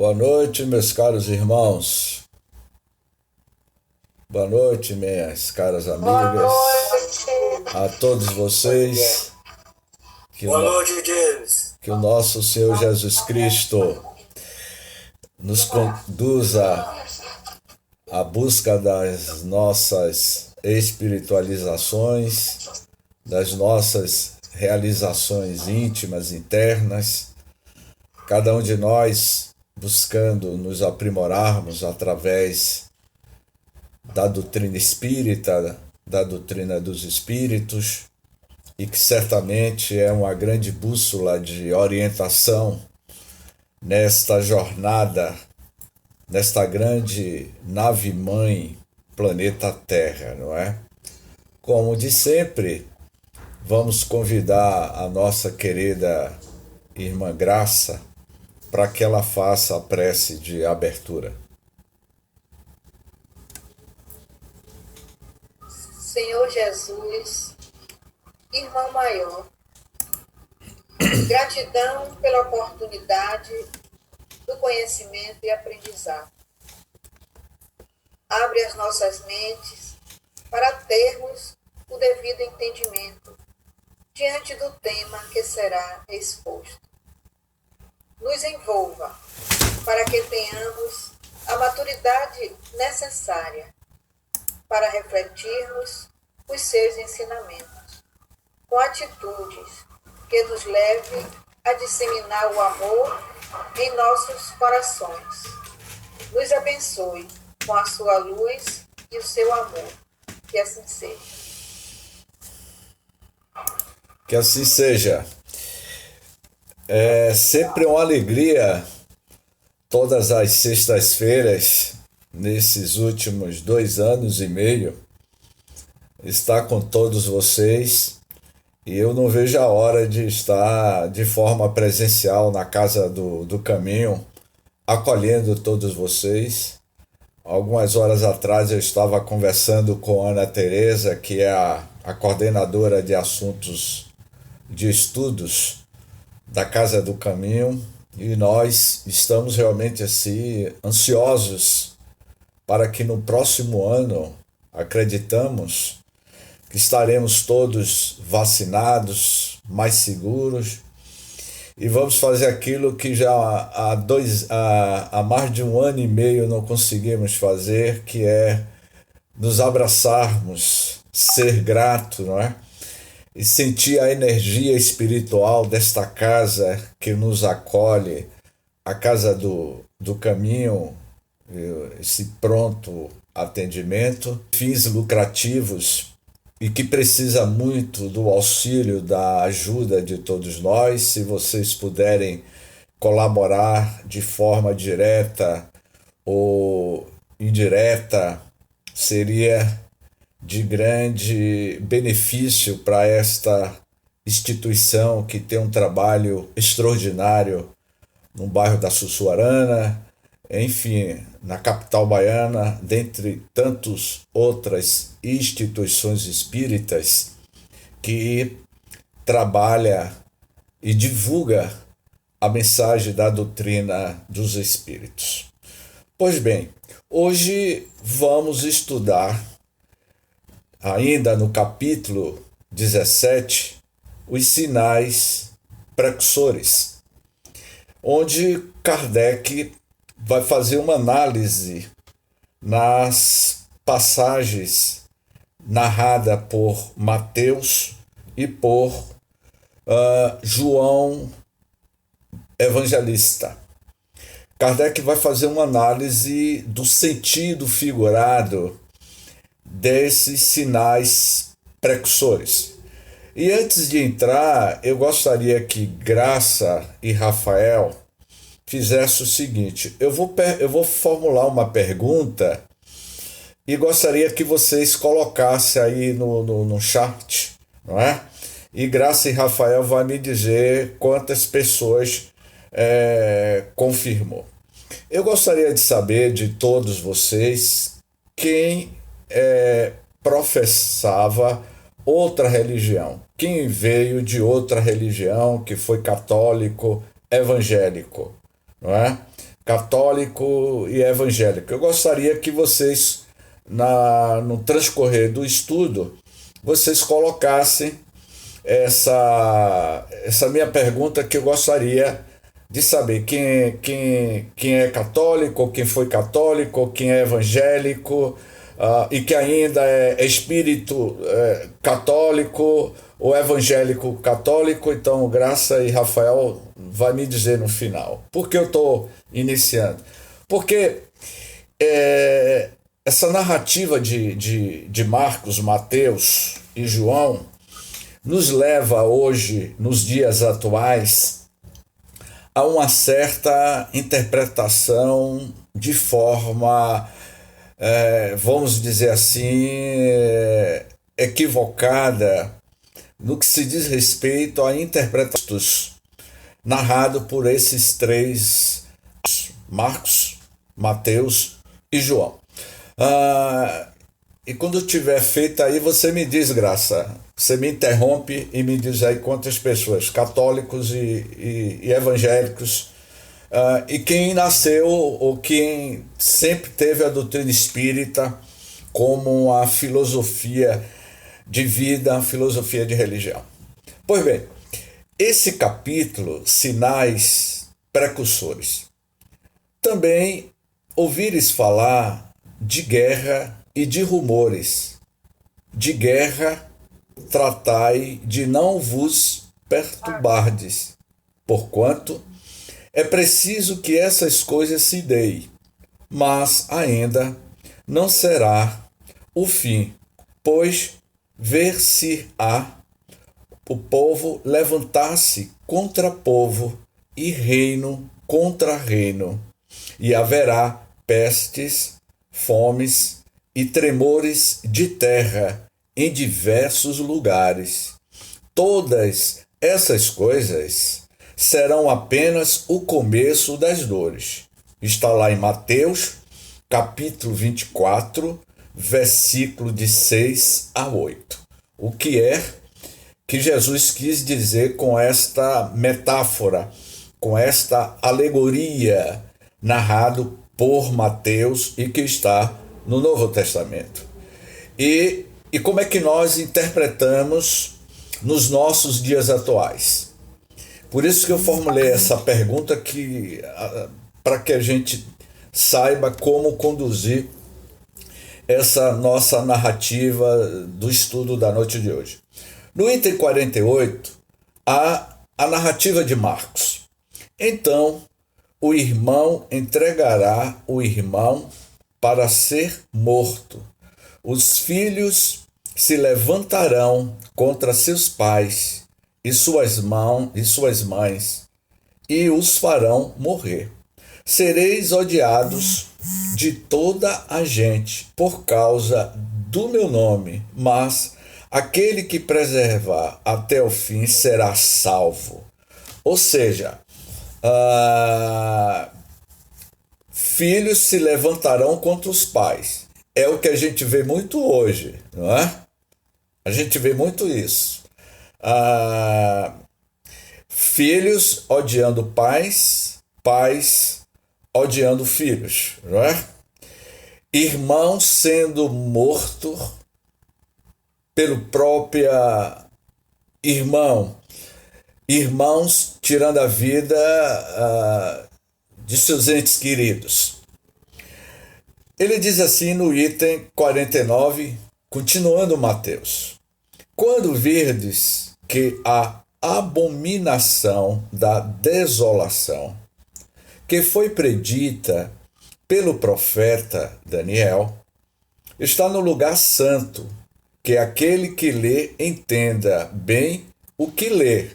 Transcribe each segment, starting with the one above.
Boa noite, meus caros irmãos. Boa noite, minhas caras Boa amigas. noite. A todos vocês, que o, Boa no- noite, James. que o nosso Senhor Jesus Cristo nos conduza à busca das nossas espiritualizações, das nossas realizações íntimas, internas, cada um de nós buscando nos aprimorarmos através da doutrina espírita, da doutrina dos espíritos, e que certamente é uma grande bússola de orientação nesta jornada, nesta grande nave-mãe, planeta Terra, não é? Como de sempre, vamos convidar a nossa querida irmã Graça para que ela faça a prece de abertura. Senhor Jesus, irmão maior, gratidão pela oportunidade do conhecimento e aprendizado. Abre as nossas mentes para termos o devido entendimento diante do tema que será exposto. Nos envolva para que tenhamos a maturidade necessária para refletirmos os seus ensinamentos, com atitudes que nos levem a disseminar o amor em nossos corações. Nos abençoe com a sua luz e o seu amor. Que assim seja. Que assim seja. É sempre uma alegria todas as sextas-feiras, nesses últimos 2 anos e meio, estar com todos vocês, e eu não vejo a hora de estar de forma presencial na Casa do Caminho, acolhendo todos vocês. Algumas horas atrás eu estava conversando com Ana Teresa, que é a coordenadora de assuntos de estudos da Casa do Caminho, e nós estamos realmente assim ansiosos para que no próximo ano, acreditamos que estaremos todos vacinados, mais seguros, e vamos fazer aquilo que já há mais de 1 ano e meio não conseguimos fazer, que é nos abraçarmos, ser grato, não é? E sentir a energia espiritual desta casa que nos acolhe, a Casa do Caminho, esse pronto atendimento, fins lucrativos, e que precisa muito do auxílio, da ajuda de todos nós. Se vocês puderem colaborar de forma direta ou indireta, seria de grande benefício para esta instituição que tem um trabalho extraordinário no bairro da Sussuarana, enfim, na capital baiana, dentre tantas outras instituições espíritas que trabalha e divulga a mensagem da doutrina dos espíritos. Pois bem, hoje vamos estudar, ainda no capítulo 17, os sinais precursores, onde Kardec vai fazer uma análise nas passagens narradas por Mateus e por João Evangelista. Kardec vai fazer uma análise do sentido figurado desses sinais precursores. E antes de entrar, eu gostaria que Graça e Rafael fizessem o seguinte: eu vou formular uma pergunta e gostaria que vocês colocassem aí no chat, não é? E Graça e Rafael vão me dizer quantas pessoas confirmou. Eu gostaria de saber de todos vocês quem professava outra religião, quem veio de outra religião, que foi católico, evangélico, não é? católico e evangélico. Eu gostaria que vocês, no transcorrer do estudo, vocês colocassem essa minha pergunta, que eu gostaria de saber quem é católico, quem foi católico, quem é evangélico, e que ainda é espírito católico ou evangélico católico. Então, Graça e Rafael vai me dizer no final. Por que eu estou iniciando? Porque essa narrativa de Marcos, Mateus e João nos leva hoje, nos dias atuais, a uma certa interpretação de forma, vamos dizer assim, equivocada no que se diz respeito a interpretações narrado por esses três, Marcos, Mateus e João. E quando tiver feito aí, você me diz, Graça, você me interrompe e me diz aí quantas pessoas, católicos e evangélicos, e quem nasceu ou quem sempre teve a doutrina espírita como a filosofia de vida, a filosofia de religião. Pois bem, esse capítulo, sinais precursores. Também ouvires falar de guerra e de rumores. De guerra tratai de não vos perturbardes, porquanto é preciso que essas coisas se deem, mas ainda não será o fim, pois ver-se-á o povo levantar-se contra povo e reino contra reino, e haverá pestes, fomes e tremores de terra em diversos lugares. Todas essas coisas serão apenas o começo das dores. Está lá em Mateus, capítulo 24, versículo de 6 a 8. O que é que Jesus quis dizer com esta metáfora, com esta alegoria narrado por Mateus e que está no Novo Testamento? E como é que nós interpretamos nos nossos dias atuais? Por isso que eu formulei essa pergunta, para que a gente saiba como conduzir essa nossa narrativa do estudo da noite de hoje. No item 48, há a narrativa de Marcos. Então, o irmão entregará o irmão para ser morto. Os filhos se levantarão contra seus pais e suas mães, e os farão morrer. Sereis odiados de toda a gente por causa do meu nome, mas aquele que preservar até o fim será salvo. Ou seja, filhos se levantarão contra os pais. É o que a gente vê muito hoje, não é? A gente vê muito isso. Filhos odiando pais, pais odiando filhos, não é? Irmão sendo morto pelo próprio irmão, irmãos tirando a vida de seus entes queridos. Ele diz assim no item 49, continuando Mateus: quando virdes que a abominação da desolação, que foi predita pelo profeta Daniel, está no lugar santo, que aquele que lê entenda bem o que lê.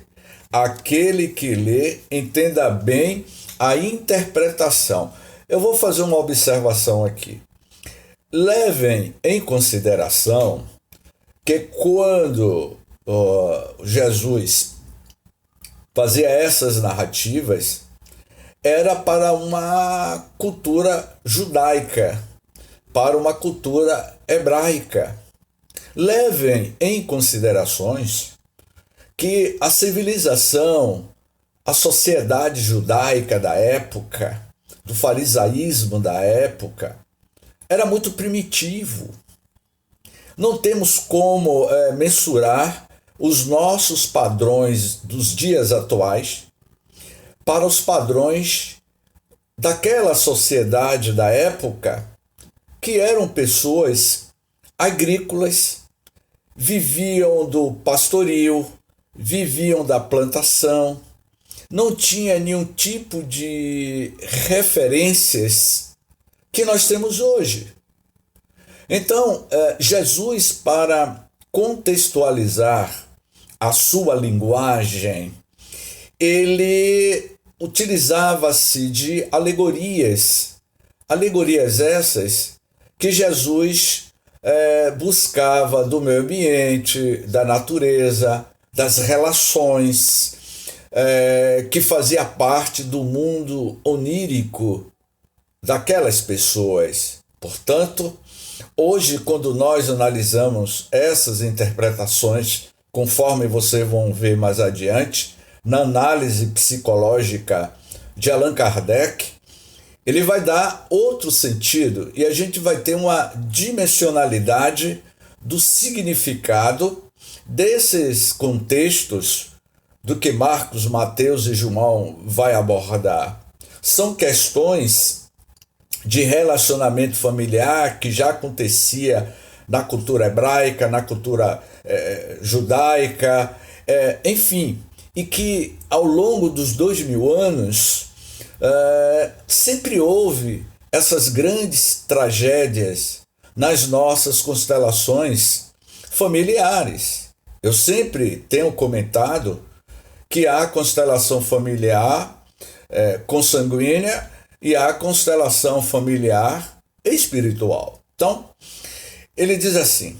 Aquele que lê entenda bem a interpretação. Eu vou fazer uma observação aqui. Levem em consideração que quando Jesus fazia essas narrativas, era para uma cultura judaica, para uma cultura hebraica. Levem em considerações que a civilização, a sociedade judaica da época, do farisaísmo da época, era muito primitivo. Não temos como mensurar os nossos padrões dos dias atuais para os padrões daquela sociedade da época, que eram pessoas agrícolas, viviam do pastoril, viviam da plantação, não tinha nenhum tipo de referências que nós temos hoje. Então, Jesus, para contextualizar a sua linguagem, ele utilizava-se de alegorias essas que Jesus buscava do meio ambiente, da natureza, das relações, que fazia parte do mundo onírico daquelas pessoas. Portanto, hoje, quando nós analisamos essas interpretações, conforme vocês vão ver mais adiante, na análise psicológica de Allan Kardec, ele vai dar outro sentido e a gente vai ter uma dimensionalidade do significado desses contextos do que Marcos, Mateus e João vai abordar. São questões de relacionamento familiar que já acontecia na cultura hebraica, na cultura judaica, enfim, e que ao longo dos 2000 anos sempre houve essas grandes tragédias nas nossas constelações familiares. Eu sempre tenho comentado que há constelação familiar consanguínea e há constelação familiar espiritual. Então, ele diz assim: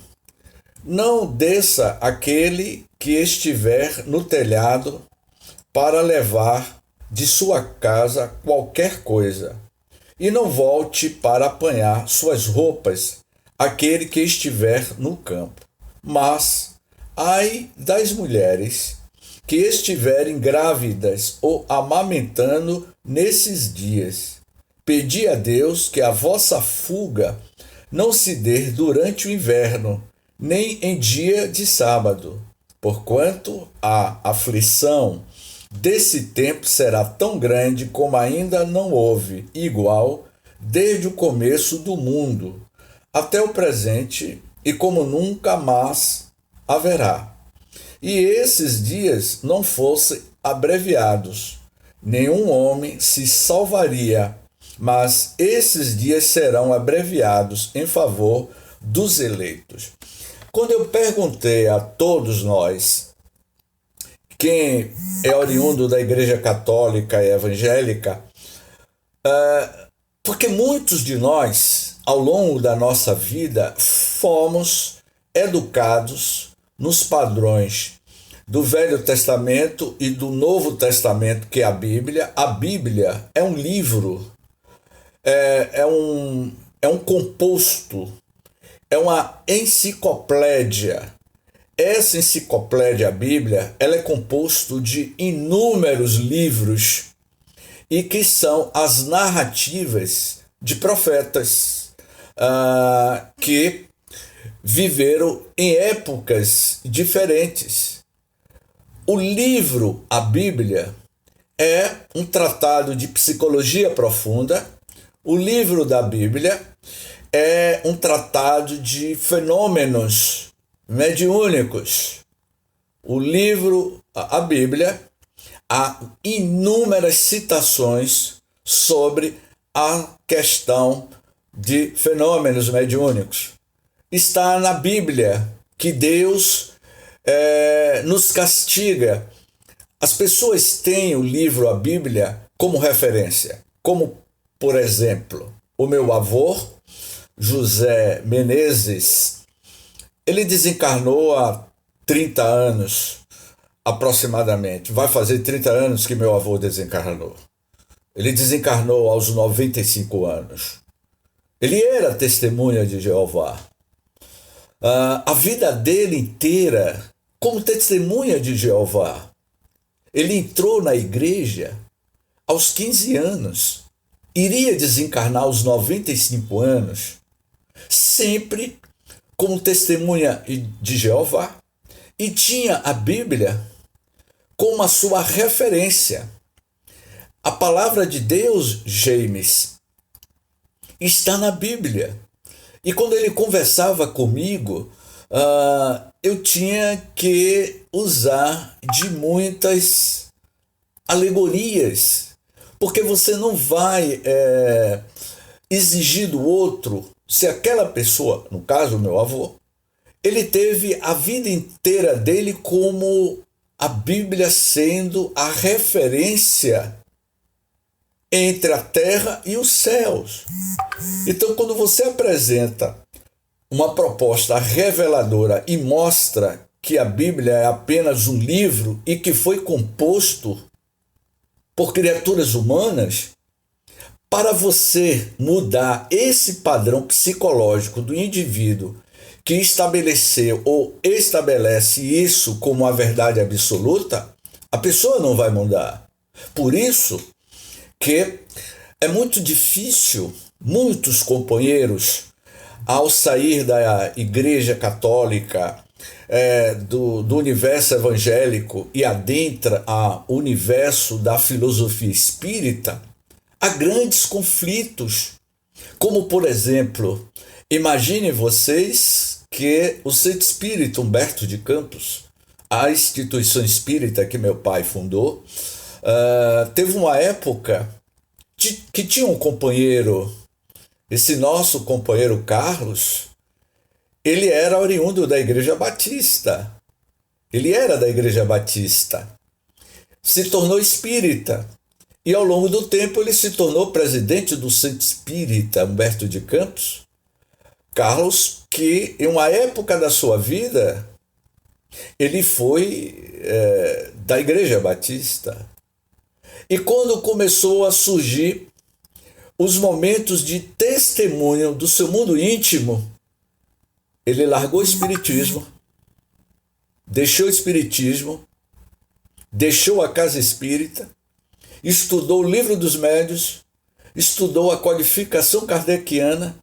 não desça aquele que estiver no telhado para levar de sua casa qualquer coisa, e não volte para apanhar suas roupas aquele que estiver no campo. Mas, ai das mulheres que estiverem grávidas ou amamentando nesses dias. Pedi a Deus que a vossa fuga não se dê durante o inverno, nem em dia de sábado, porquanto a aflição desse tempo será tão grande como ainda não houve igual desde o começo do mundo até o presente, e como nunca mais haverá. E esses dias não fossem abreviados, nenhum homem se salvaria, mas esses dias serão abreviados em favor dos eleitos. Quando eu perguntei a todos nós, quem é oriundo da Igreja Católica e Evangélica, porque muitos de nós, ao longo da nossa vida, fomos educados nos padrões do Velho Testamento e do Novo Testamento, que é a Bíblia. A Bíblia é um livro, é um composto, é uma enciclopédia. Essa enciclopédia, a Bíblia, ela é composta de inúmeros livros e que são as narrativas de profetas que viveram em épocas diferentes. O livro, a Bíblia, é um tratado de psicologia profunda. O livro da Bíblia é um tratado de fenômenos mediúnicos. O livro, a Bíblia, há inúmeras citações sobre a questão de fenômenos mediúnicos. Está na Bíblia que Deus nos castiga. As pessoas têm o livro, a Bíblia, como referência. Como, por exemplo, o meu avô, José Menezes, ele desencarnou há 30 anos, aproximadamente. Vai fazer 30 anos que meu avô desencarnou. Ele desencarnou aos 95 anos. Ele era testemunha de Jeová. A vida dele inteira como testemunha de Jeová. Ele entrou na igreja aos 15 anos. iria desencarnar aos 95 anos, sempre como testemunha de Jeová, e tinha a Bíblia como a sua referência. A palavra de Deus, James, está na Bíblia. E quando ele conversava comigo, eu tinha que usar de muitas alegorias, porque você não vai exigir do outro, se aquela pessoa, no caso o meu avô, ele teve a vida inteira dele como a Bíblia sendo a referência entre a terra e os céus. Então, quando você apresenta uma proposta reveladora e mostra que a Bíblia é apenas um livro e que foi composto por criaturas humanas, para você mudar esse padrão psicológico do indivíduo que estabeleceu ou estabelece isso como a verdade absoluta, a pessoa não vai mudar. Por isso que é muito difícil muitos companheiros, ao sair da Igreja Católica, do universo evangélico e adentra ao universo da filosofia espírita, há grandes conflitos. Como, por exemplo, imagine vocês que o Centro Espírita Humberto de Campos, a instituição espírita que meu pai fundou, teve uma época que tinha um companheiro, esse nosso companheiro Carlos, ele era oriundo da Igreja Batista. Ele era da Igreja Batista. Se tornou espírita. E ao longo do tempo ele se tornou presidente do Centro Espírita Humberto de Campos. Carlos, que em uma época da sua vida, ele foi da Igreja Batista. E quando começou a surgir os momentos de testemunho do seu mundo íntimo, ele largou o espiritismo, deixou o espiritismo, deixou a casa espírita, estudou o Livro dos Médiuns, estudou a codificação kardeciana,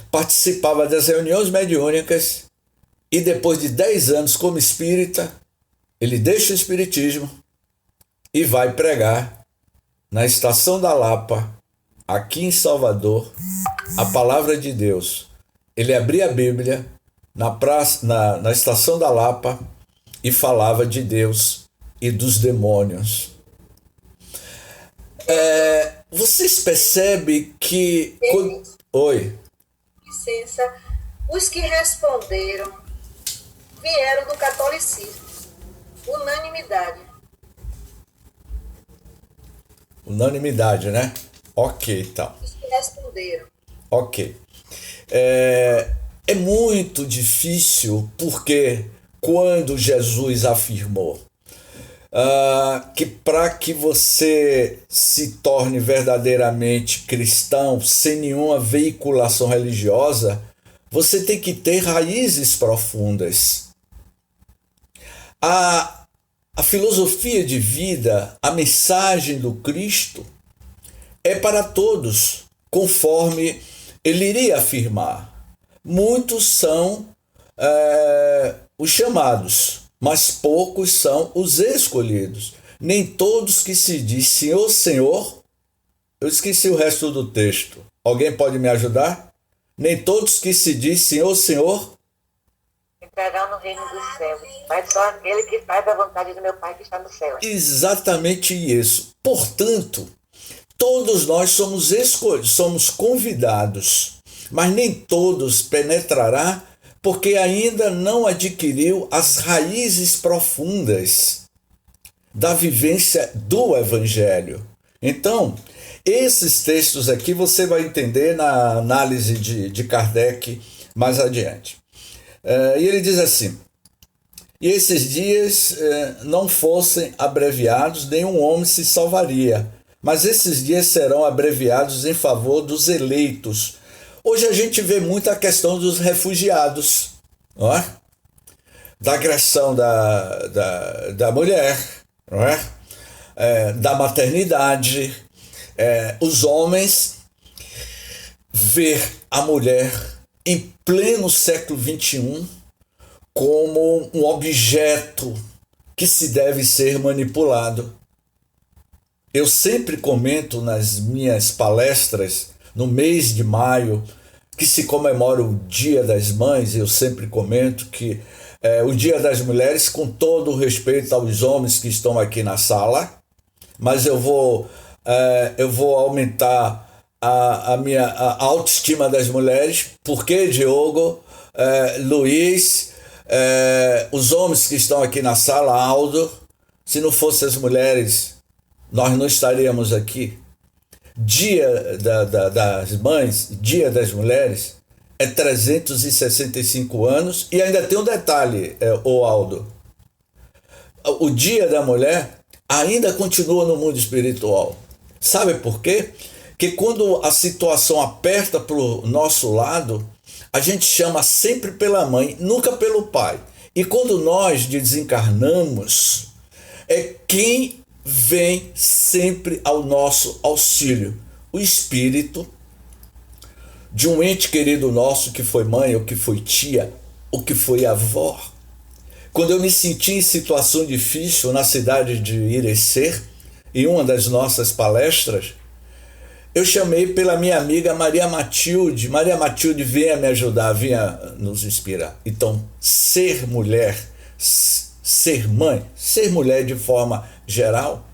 participava das reuniões mediúnicas e depois de 10 anos como espírita, ele deixa o espiritismo e vai pregar na Estação da Lapa, aqui em Salvador, a palavra de Deus. Ele abria a Bíblia na Estação da Lapa e falava de Deus e dos demônios. Vocês percebem que... Oi. Licença. Os que responderam vieram do catolicismo. Unanimidade. Unanimidade, né? Ok, então. Os que responderam. Ok. É muito difícil porque quando Jesus afirmou que para que você se torne verdadeiramente cristão sem nenhuma veiculação religiosa, você tem que ter raízes profundas. A filosofia de vida, a mensagem do Cristo é para todos, conforme ele iria afirmar. Muitos são os chamados, mas poucos são os escolhidos. Nem todos que se diz Senhor, Senhor. Eu esqueci o resto do texto. Alguém pode me ajudar? Nem todos que se diz Senhor, Senhor entrarão no reino dos céus, mas só aquele que faz a vontade do meu Pai que está no céu. Exatamente isso. Portanto, todos nós somos escolhidos, somos convidados, mas nem todos penetrará, porque ainda não adquiriu as raízes profundas da vivência do Evangelho. Então, esses textos aqui você vai entender na análise de Kardec mais adiante. E ele diz assim: e esses dias não fossem abreviados, nenhum homem se salvaria, mas esses dias serão abreviados em favor dos eleitos. Hoje a gente vê muito a questão dos refugiados, não é? Da agressão da mulher, não é? Da maternidade. Os homens ver a mulher em pleno século XXI como um objeto que se deve ser manipulado. Eu sempre comento nas minhas palestras, no mês de maio, que se comemora o Dia das Mães, eu sempre comento que o Dia das Mulheres, com todo o respeito aos homens que estão aqui na sala, mas eu vou aumentar a autoestima das mulheres, porque, Diogo, Luiz, os homens que estão aqui na sala, Aldo, se não fossem as mulheres, nós não estaríamos aqui. Dia das Mães, Dia das Mulheres, é 365 anos, e ainda tem um detalhe, Aldo. O Dia da Mulher ainda continua no mundo espiritual. Sabe por quê? Que quando a situação aperta para o nosso lado, a gente chama sempre pela mãe, nunca pelo pai. E quando nós desencarnamos, é quem vem sempre ao nosso auxílio. O espírito de um ente querido nosso que foi mãe, ou que foi tia, ou que foi avó. Quando eu me senti em situação difícil na cidade de Irecê, em uma das nossas palestras, eu chamei pela minha amiga Maria Matilde. Maria Matilde, venha me ajudar, venha nos inspirar. Então, ser mulher, ser mãe, ser mulher de forma geral,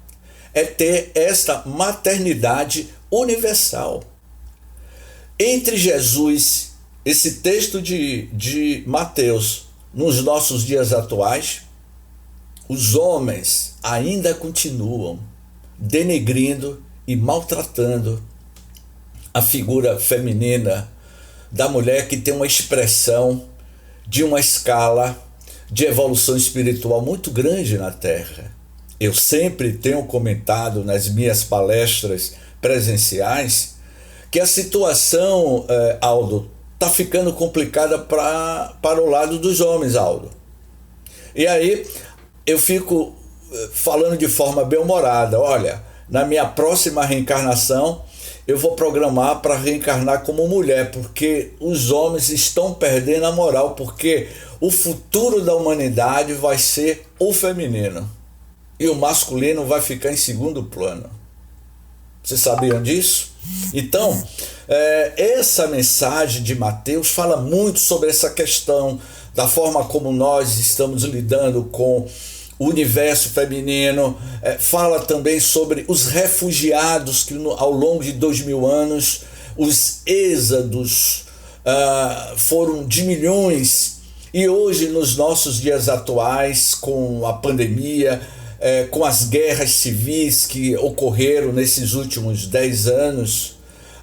é ter esta maternidade universal. Entre Jesus, esse texto de Mateus, nos nossos dias atuais, os homens ainda continuam denegrindo e maltratando a figura feminina da mulher, que tem uma expressão de uma escala de evolução espiritual muito grande na Terra. Eu sempre tenho comentado nas minhas palestras presenciais que a situação, Aldo, está ficando complicada para o lado dos homens, Aldo. E aí eu fico falando de forma bem-humorada. Olha, na minha próxima reencarnação eu vou programar para reencarnar como mulher, porque os homens estão perdendo a moral, porque o futuro da humanidade vai ser o feminino e o masculino vai ficar em segundo plano. Vocês sabiam disso? Então, essa mensagem de Mateus fala muito sobre essa questão da forma como nós estamos lidando com o universo feminino. Fala também sobre os refugiados que ao longo de 2000 anos, os êxodos foram de milhões, e hoje nos nossos dias atuais, com a pandemia, com as guerras civis que ocorreram nesses últimos 10 anos,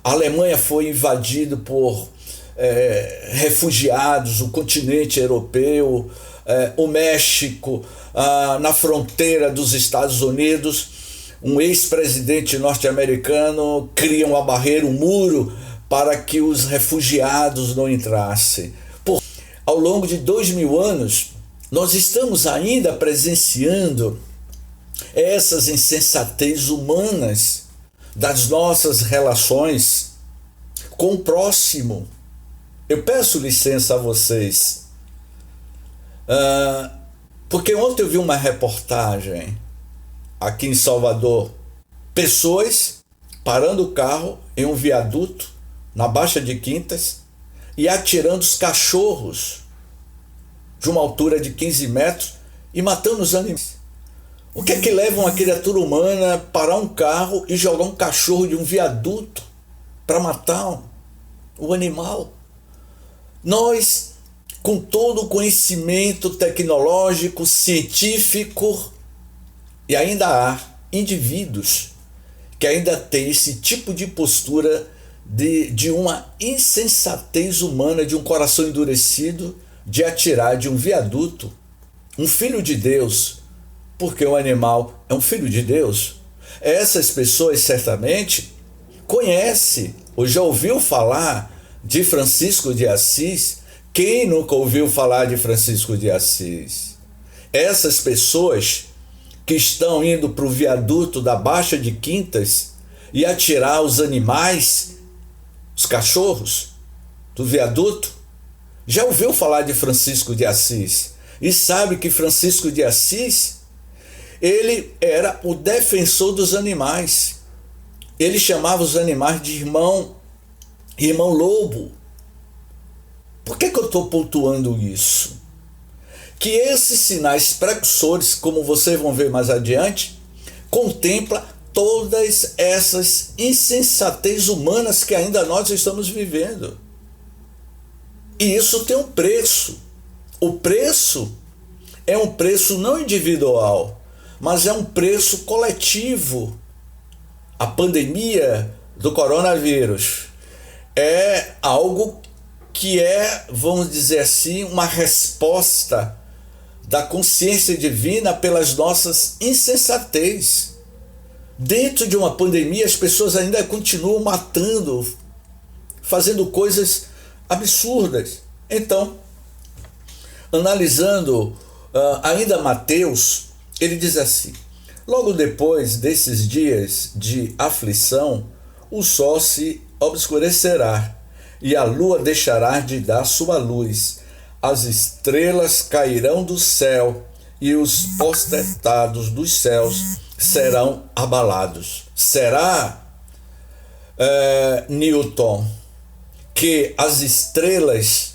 a Alemanha foi invadida por refugiados, o continente europeu, o México, na fronteira dos Estados Unidos, um ex-presidente norte-americano cria uma barreira, um muro, para que os refugiados não entrassem. Ao longo de 2000 anos, nós estamos ainda presenciando essas insensatez humanas das nossas relações com o próximo. Eu peço licença a vocês, porque ontem eu vi uma reportagem aqui em Salvador, pessoas parando o carro em um viaduto na Baixa de Quintas e atirando os cachorros de uma altura de 15 metros e matando os animais. O que é que leva uma criatura humana a parar um carro e jogar um cachorro de um viaduto para matar o animal? Nós, com todo o conhecimento tecnológico, científico, e ainda há indivíduos que ainda têm esse tipo de postura de uma insensatez humana, de um coração endurecido, de atirar de um viaduto um filho de Deus, porque o animal é um filho de Deus. Essas pessoas certamente conhecem ou já ouviu falar de Francisco de Assis. Quem nunca ouviu falar de Francisco de Assis? Essas pessoas que estão indo para o viaduto da Baixa de Quintas e atirar os animais os cachorros do viaduto. Já ouviu falar de Francisco de Assis? E sabe que Francisco de Assis, ele era o defensor dos animais. Ele chamava os animais de irmão lobo. Por que eu estou pontuando isso? Que esses sinais precursores, como vocês vão ver mais adiante, contempla todas essas insensatez humanas que ainda nós estamos vivendo. E isso tem um preço. O preço é um preço não individual, mas é um preço coletivo. A pandemia do coronavírus é algo que é, vamos dizer assim, uma resposta da consciência divina pelas nossas insensatez. Dentro de uma pandemia, as pessoas ainda continuam matando, fazendo coisas absurdas. Então, analisando ainda Mateus, ele diz assim: logo depois desses dias de aflição, o sol se obscurecerá e a lua deixará de dar sua luz, as estrelas cairão do céu e os potestados dos céus serão abalados. Será, Newton, que as estrelas,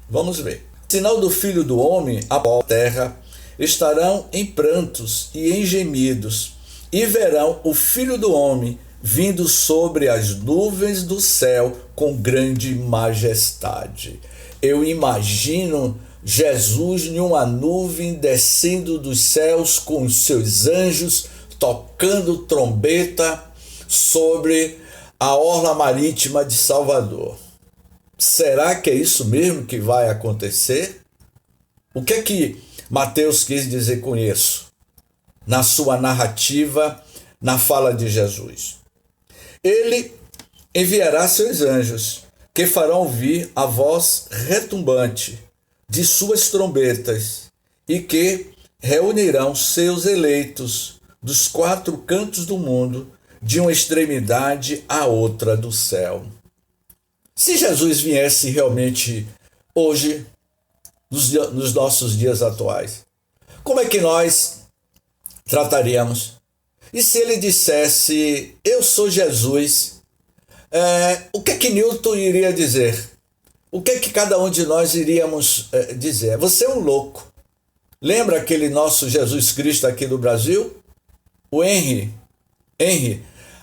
vamos ver, sinal do Filho do Homem, a terra, estarão em prantos e em gemidos, e verão o Filho do Homem vindo sobre as nuvens do céu com grande majestade. Eu imagino Jesus em uma nuvem descendo dos céus com os seus anjos, tocando trombeta sobre a orla marítima de Salvador. Será que é isso mesmo que vai acontecer? O que é que Mateus quis dizer com isso? Na sua narrativa, na fala de Jesus. Ele enviará seus anjos, que farão ouvir a voz retumbante de suas trombetas, e que reunirão seus eleitos dos 4 cantos do mundo, de uma extremidade à outra do céu. Se Jesus viesse realmente hoje, nos nossos dias atuais, como é que nós trataríamos? E se ele dissesse, eu sou Jesus, o que Newton iria dizer? O que cada um de nós iríamos dizer? Você é um louco. Lembra aquele nosso Jesus Cristo aqui do Brasil? O Henry,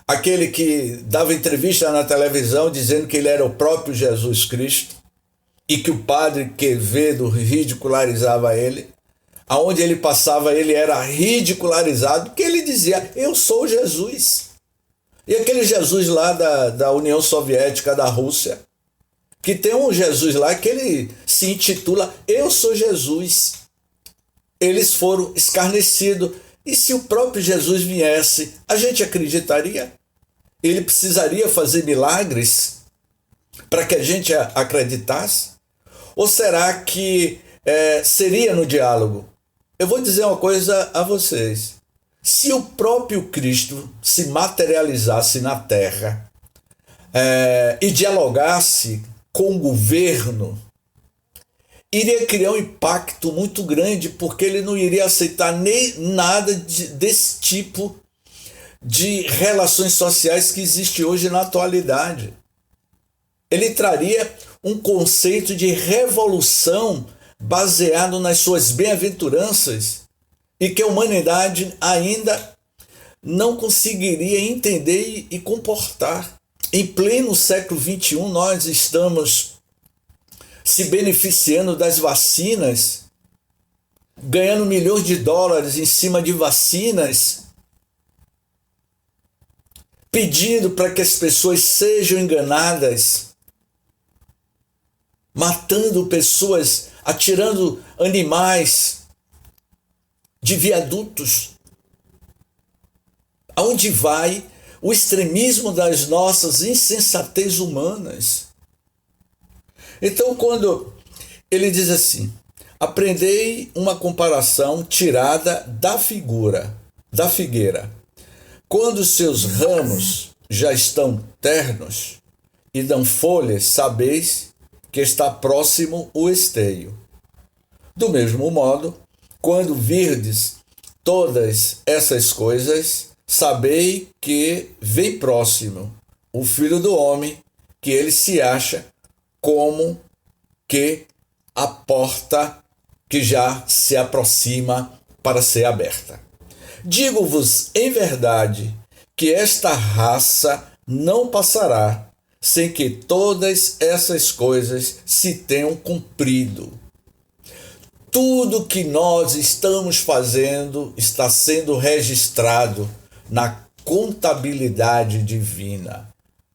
aquele que dava entrevista na televisão dizendo que ele era o próprio Jesus Cristo e que o padre Quevedo ridicularizava ele. Aonde ele passava, ele era ridicularizado, porque ele dizia, eu sou Jesus. E aquele Jesus lá da União Soviética, da Rússia, que tem um Jesus lá que ele se intitula Eu Sou Jesus. Eles foram escarnecidos. E se o próprio Jesus viesse, a gente acreditaria? Ele precisaria fazer milagres para que a gente acreditasse? Ou será que seria no diálogo? Eu vou dizer uma coisa a vocês. Se o próprio Cristo se materializasse na terra e dialogasse com o governo, iria criar um impacto muito grande, porque ele não iria aceitar nem nada desse tipo de relações sociais que existe hoje na atualidade. Ele traria um conceito de revolução baseado nas suas bem-aventuranças e que a humanidade ainda não conseguiria entender e comportar. Em pleno século XXI, nós estamos se beneficiando das vacinas, ganhando milhões de dólares em cima de vacinas, pedindo para que as pessoas sejam enganadas, matando pessoas, atirando animais de viadutos. Aonde vai o extremismo das nossas insensatez humanas? Então, quando ele diz assim, aprendei uma comparação tirada da figueira. Quando seus ramos já estão ternos e dão folhas, sabeis que está próximo o esteio. Do mesmo modo, quando virdes todas essas coisas, sabei que vem próximo o Filho do Homem, que ele se acha como que a porta que já se aproxima para ser aberta. Digo-vos em verdade que esta raça não passará sem que todas essas coisas se tenham cumprido. Tudo que nós estamos fazendo está sendo registrado na contabilidade divina.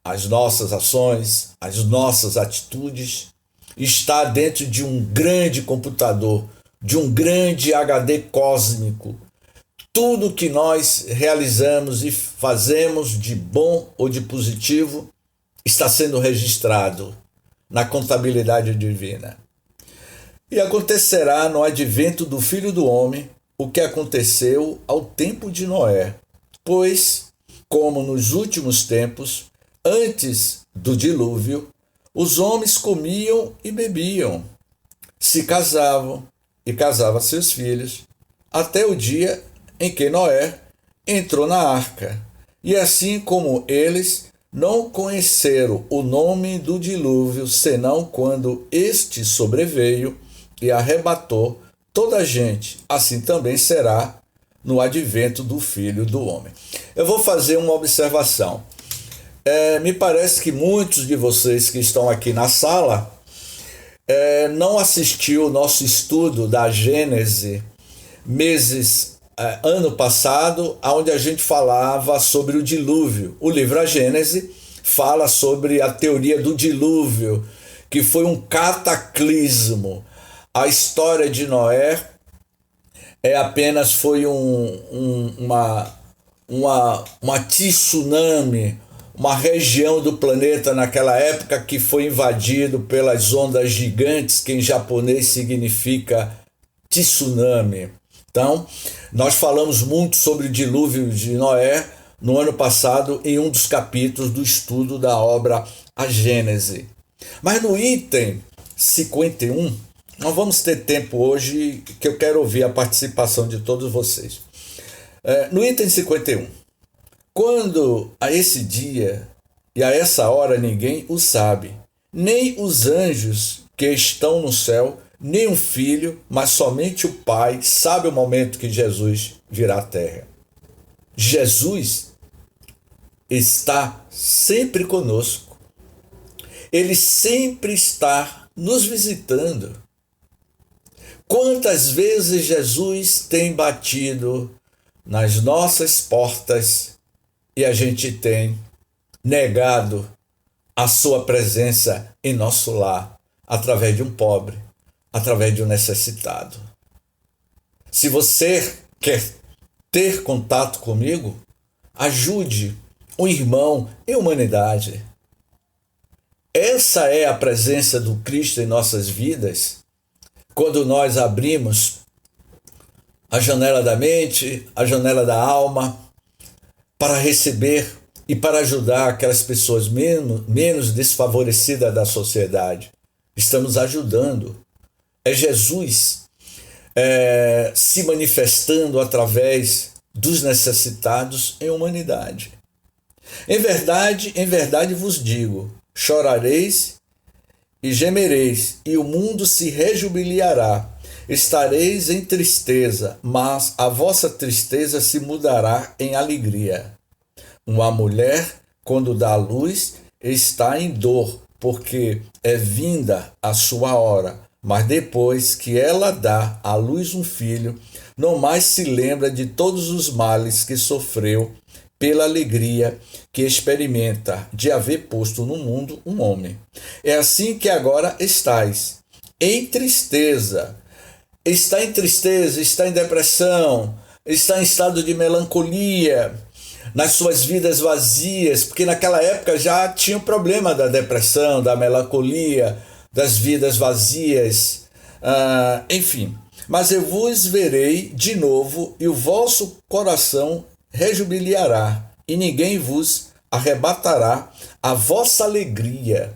As nossas ações, as nossas atitudes, está dentro de um grande computador, de um grande HD cósmico. Tudo que nós realizamos e fazemos de bom ou de positivo está sendo registrado na contabilidade divina. E acontecerá no advento do Filho do Homem o que aconteceu ao tempo de Noé, pois, como nos últimos tempos, antes do dilúvio, os homens comiam e bebiam, se casavam e casavam seus filhos, até o dia em que Noé entrou na arca. E assim como eles não conheceram o nome do dilúvio, senão quando este sobreveio e arrebatou toda a gente, assim também será no advento do Filho do Homem. Eu vou fazer uma observação. Me parece que muitos de vocês que estão aqui na sala não assistiu o nosso estudo da Gênese ano passado, onde a gente falava sobre o dilúvio. O livro A Gênese fala sobre a teoria do dilúvio, que foi um cataclismo. A história de Noé foi uma tsunami, uma região do planeta naquela época que foi invadido pelas ondas gigantes, que em japonês significa tsunami. Então, nós falamos muito sobre o dilúvio de Noé no ano passado em um dos capítulos do estudo da obra A Gênese. Mas no item 51, nós vamos ter tempo hoje que eu quero ouvir a participação de todos vocês. No item 51, quando a esse dia e a essa hora ninguém o sabe, nem os anjos que estão no céu, nem o Filho, mas somente o Pai sabe o momento que Jesus virá à terra. Jesus está sempre conosco. Ele sempre está nos visitando. Quantas vezes Jesus tem batido nas nossas portas e a gente tem negado a sua presença em nosso lar, através de um pobre, através de um necessitado. Se você quer ter contato comigo, ajude um irmão em humanidade. Essa é a presença do Cristo em nossas vidas, quando nós abrimos a janela da mente, a janela da alma, para receber e para ajudar aquelas pessoas menos desfavorecidas da sociedade. Estamos ajudando. É Jesus se manifestando através dos necessitados em humanidade. Em verdade vos digo, chorareis e gemereis, e o mundo se rejubilará. Estareis em tristeza, mas a vossa tristeza se mudará em alegria. Uma mulher, quando dá à luz, está em dor, porque é vinda a sua hora. Mas depois que ela dá à luz um filho, não mais se lembra de todos os males que sofreu pela alegria que experimenta de haver posto no mundo um homem. É assim que agora estáis, em tristeza. Está em tristeza, está em depressão, está em estado de melancolia, nas suas vidas vazias, porque naquela época já tinha o problema da depressão, da melancolia, das vidas vazias, enfim. Mas eu vos verei de novo e o vosso coração rejubilará, e ninguém vos arrebatará a vossa alegria.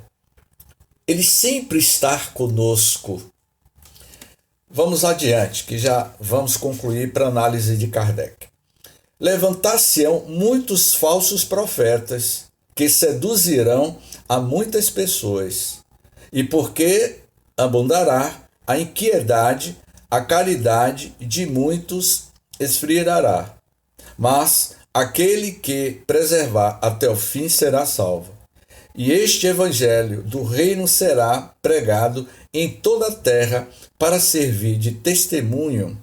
Ele sempre está conosco. Vamos adiante, que já vamos concluir para a análise de Kardec. Levantar-se-ão muitos falsos profetas que seduzirão a muitas pessoas, e porque abundará a impiedade, a caridade de muitos esfriará. Mas aquele que preservar até o fim será salvo. E este evangelho do reino será pregado em toda a terra para servir de testemunho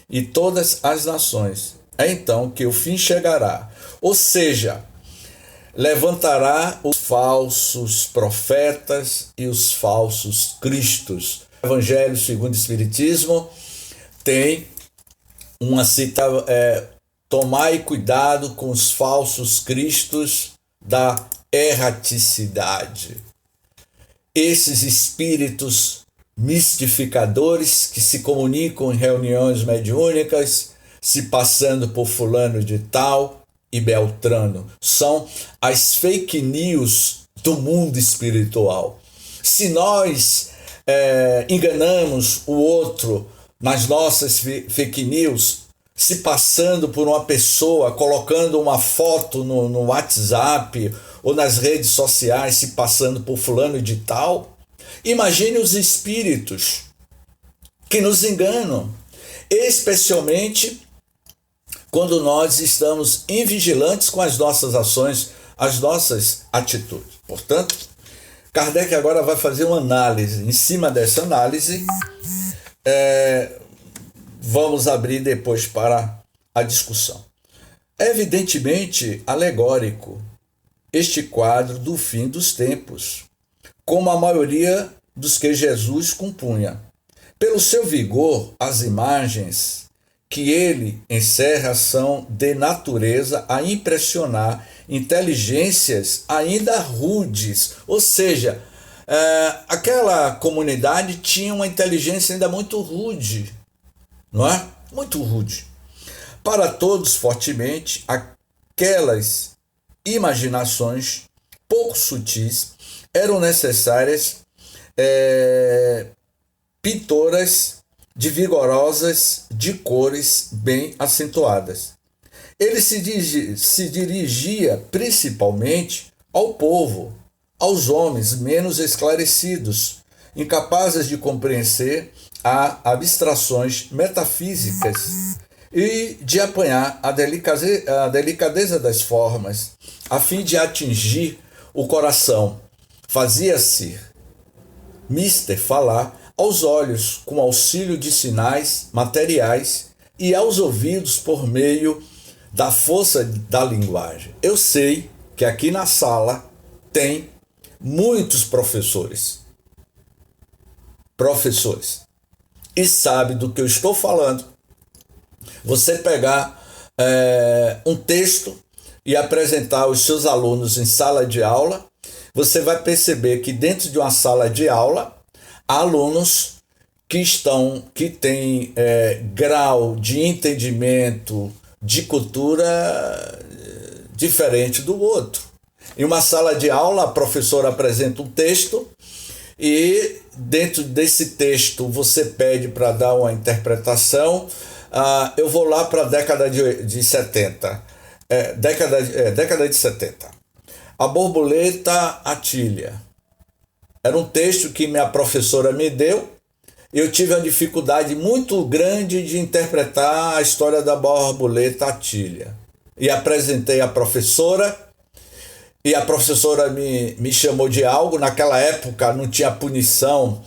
em todas as nações. É então que o fim chegará. Ou seja, levantará os falsos profetas e os falsos cristos. O Evangelho segundo o Espiritismo tem uma cita, tomai cuidado com os falsos cristos da erraticidade. Esses espíritos mistificadores que se comunicam em reuniões mediúnicas, se passando por fulano de tal e beltrano, são as fake news do mundo espiritual. Se nós enganamos o outro nas nossas fake news, se passando por uma pessoa, colocando uma foto no WhatsApp ou nas redes sociais, se passando por fulano de tal, imagine os espíritos que nos enganam, especialmente quando nós estamos invigilantes com as nossas ações, as nossas atitudes. Portanto, Kardec agora vai fazer uma análise. Em cima dessa análise, vamos abrir depois para a discussão. É evidentemente alegórico este quadro do fim dos tempos, como a maioria dos que Jesus compunha. Pelo seu vigor, as imagens que ele encerra são de natureza a impressionar inteligências ainda rudes, ou seja, aquela comunidade tinha uma inteligência ainda muito rude, não é? Muito rude. Para todos, fortemente, aquelas imaginações pouco sutis eram necessárias pintoras de vigorosas, de cores bem acentuadas. Ele se dirigia principalmente ao povo, aos homens menos esclarecidos, incapazes de compreender as abstrações metafísicas e de apanhar a delicadeza das formas, a fim de atingir o coração. Fazia-se mister falar aos olhos com auxílio de sinais materiais e aos ouvidos por meio da força da linguagem. Eu sei que aqui na sala tem muitos professores e sabe do que eu estou falando. Você pegar um texto e apresentar aos seus alunos em sala de aula, você vai perceber que dentro de uma sala de aula há alunos que têm grau de entendimento, de cultura diferente do outro. Em uma sala de aula, a professora apresenta um texto e dentro desse texto você pede para dar uma interpretação. Eu vou lá para a década de 70. Década de 70. A borboleta Atília. Era um texto que minha professora me deu. Eu tive uma dificuldade muito grande de interpretar a história da borboleta Atília. E apresentei à professora, e a professora me chamou de algo. Naquela época não tinha punição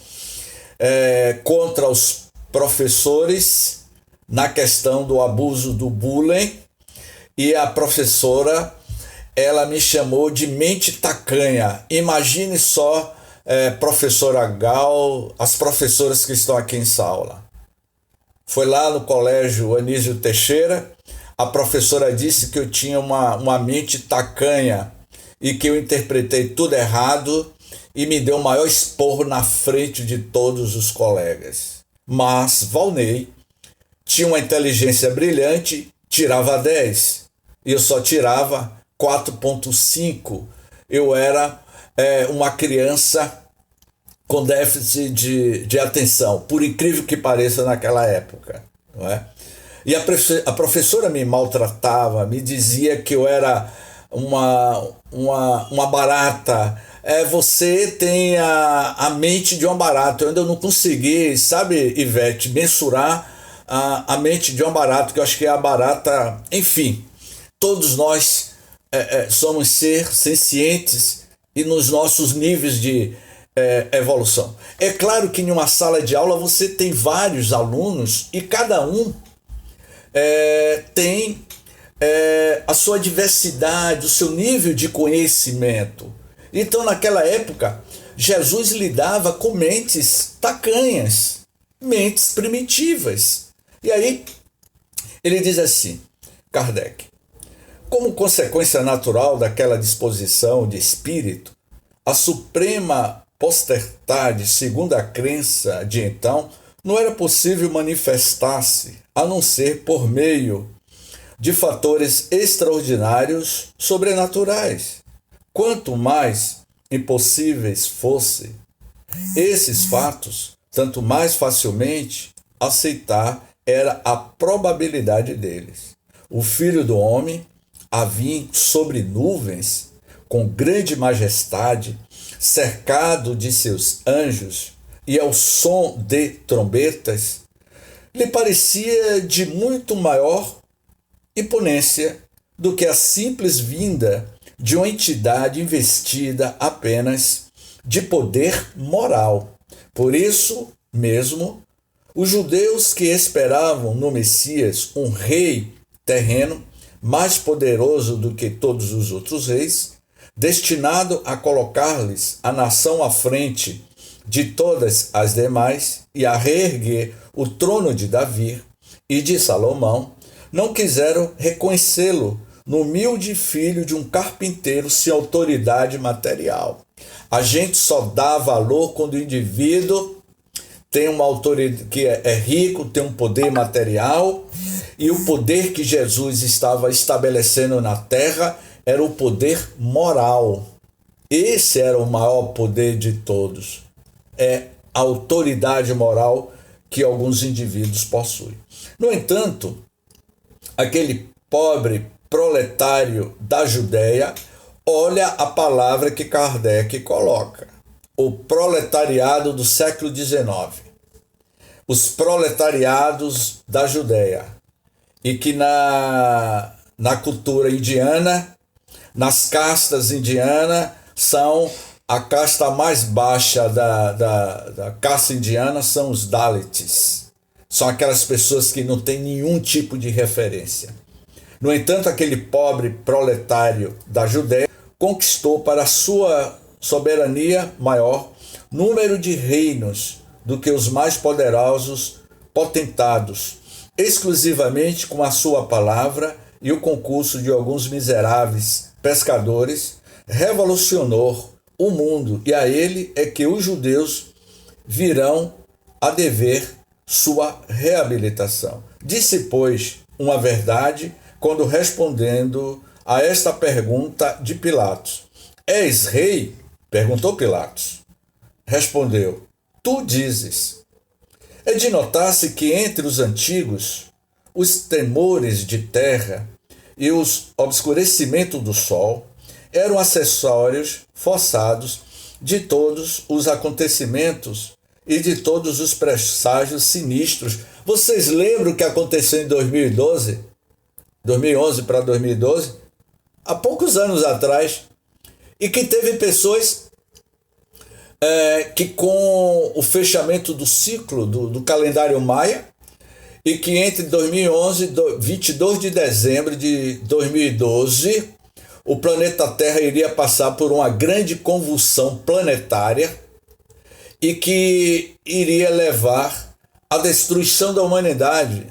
contra os professores na questão do abuso do bullying, e a professora ela me chamou de mente tacanha. Imagine só, professora Gal, as professoras que estão aqui em sala. Foi lá no colégio Anísio Teixeira, a professora disse que eu tinha uma mente tacanha e que eu interpretei tudo errado e me deu o maior esporro na frente de todos os colegas. Mas Valnei tinha uma inteligência brilhante, tirava 10, e eu só tirava 4,5, eu era uma criança com déficit de atenção, por incrível que pareça naquela época, não é? E a professora me maltratava, me dizia que eu era uma barata. Você tem a mente de uma barata. Eu ainda não consegui, sabe, Ivete, mensurar a mente de uma barata, que eu acho que é a barata. Enfim, todos nós somos seres sencientes e nos nossos níveis de evolução. É claro que em uma sala de aula você tem vários alunos e cada um tem a sua diversidade, o seu nível de conhecimento. Então, naquela época, Jesus lidava com mentes tacanhas, mentes primitivas. E aí, ele diz assim, Kardec: como consequência natural daquela disposição de espírito, a suprema potestade, segundo a crença de então, não era possível manifestar-se, a não ser por meio de fatores extraordinários, sobrenaturais. Quanto mais impossíveis fossem esses fatos, tanto mais facilmente aceitar era a probabilidade deles. O Filho do Homem a vir sobre nuvens, com grande majestade, cercado de seus anjos, e ao som de trombetas, lhe parecia de muito maior imponência do que a simples vinda de uma entidade investida apenas de poder moral. Por isso mesmo, os judeus que esperavam no Messias um rei terreno mais poderoso do que todos os outros reis, destinado a colocar-lhes a nação à frente de todas as demais e a reerguer o trono de Davi e de Salomão, não quiseram reconhecê-lo no humilde filho de um carpinteiro sem autoridade material. A gente só dá valor quando o indivíduo tem uma autoridade, que é rico, tem um poder material, e o poder que Jesus estava estabelecendo na terra era o poder moral. Esse era o maior poder de todos. É a autoridade moral que alguns indivíduos possuem. No entanto, aquele pobre proletário da Judéia olha a palavra que Kardec coloca. O proletariado do século XIX. Os proletariados da Judéia. E que na cultura indiana, nas castas indianas, são a casta mais baixa da casta indiana são os Dalits. São aquelas pessoas que não têm nenhum tipo de referência. No entanto, aquele pobre proletário da Judéia conquistou para sua soberania maior número de reinos do que os mais poderosos potentados, exclusivamente com a sua palavra e o concurso de alguns miseráveis pescadores, revolucionou o mundo, e a ele é que os judeus virão a dever sua reabilitação. Disse, pois, uma verdade quando respondendo a esta pergunta de Pilatos: És rei? Perguntou Pilatos. Respondeu: Tu dizes. É de notar-se que entre os antigos, os temores de terra e os obscurecimentos do sol eram acessórios forçados de todos os acontecimentos e de todos os presságios sinistros. Vocês lembram o que aconteceu em 2011 para 2012? Há poucos anos atrás. E que teve pessoas que com o fechamento do ciclo do calendário maia, e que entre 2011 e 22 de dezembro de 2012, o planeta Terra iria passar por uma grande convulsão planetária e que iria levar à destruição da humanidade.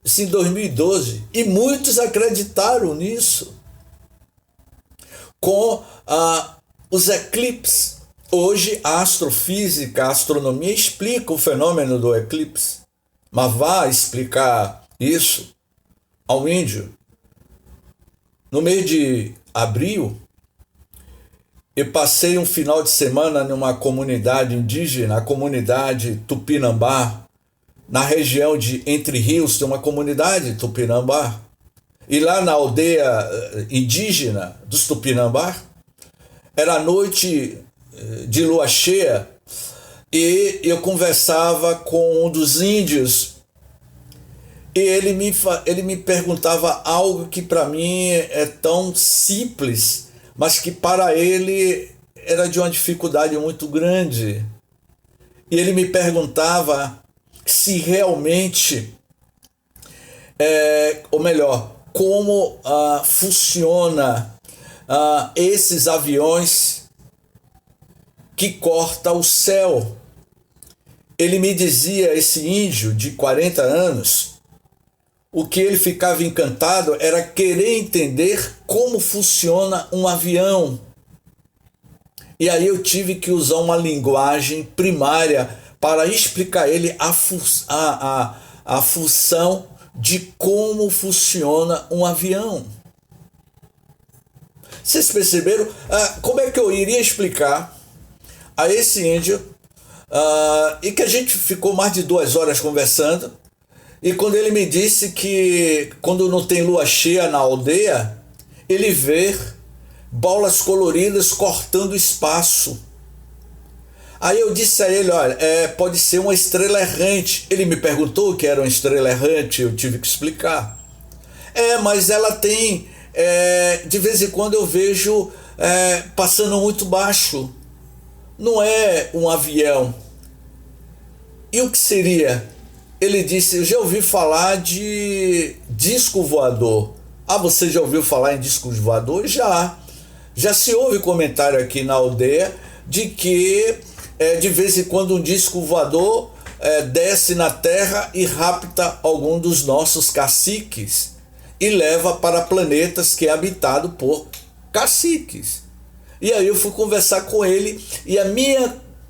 Isso em 2012. E muitos acreditaram nisso. Com os eclipses. Hoje a astrofísica, a astronomia explica o fenômeno do eclipse. Mas vá explicar isso ao índio no meio de abril, eu passei um final de semana numa comunidade indígena, a comunidade Tupinambá, na região de Entre Rios, tem uma comunidade Tupinambá. E lá na aldeia indígena dos Tupinambá, era noite de lua cheia, e eu conversava com um dos índios, e ele me perguntava algo que para mim é tão simples, mas que para ele era de uma dificuldade muito grande. E ele me perguntava se realmente, ou melhor, como funciona esses aviões que cortam o céu. Ele me dizia, esse índio de 40 anos, o que ele ficava encantado era querer entender como funciona um avião. E aí eu tive que usar uma linguagem primária para explicar a ele a função de como funciona um avião. Vocês perceberam? Como é que eu iria explicar a esse índio, e que a gente ficou mais de 2 horas conversando, e quando ele me disse que quando não tem lua cheia na aldeia, ele vê bolas coloridas cortando o espaço. Aí eu disse a ele, olha, pode ser uma estrela errante. Ele me perguntou o que era uma estrela errante, eu tive que explicar. Mas ela tem, de vez em quando eu vejo passando muito baixo. Não é um avião. E o que seria? Ele disse, eu já ouvi falar de disco voador. Você já ouviu falar em disco voador? Já. Já se ouve comentário aqui na aldeia de que de vez em quando um disco voador desce na terra e rapta algum dos nossos caciques e leva para planetas que é habitado por caciques. E aí eu fui conversar com ele, e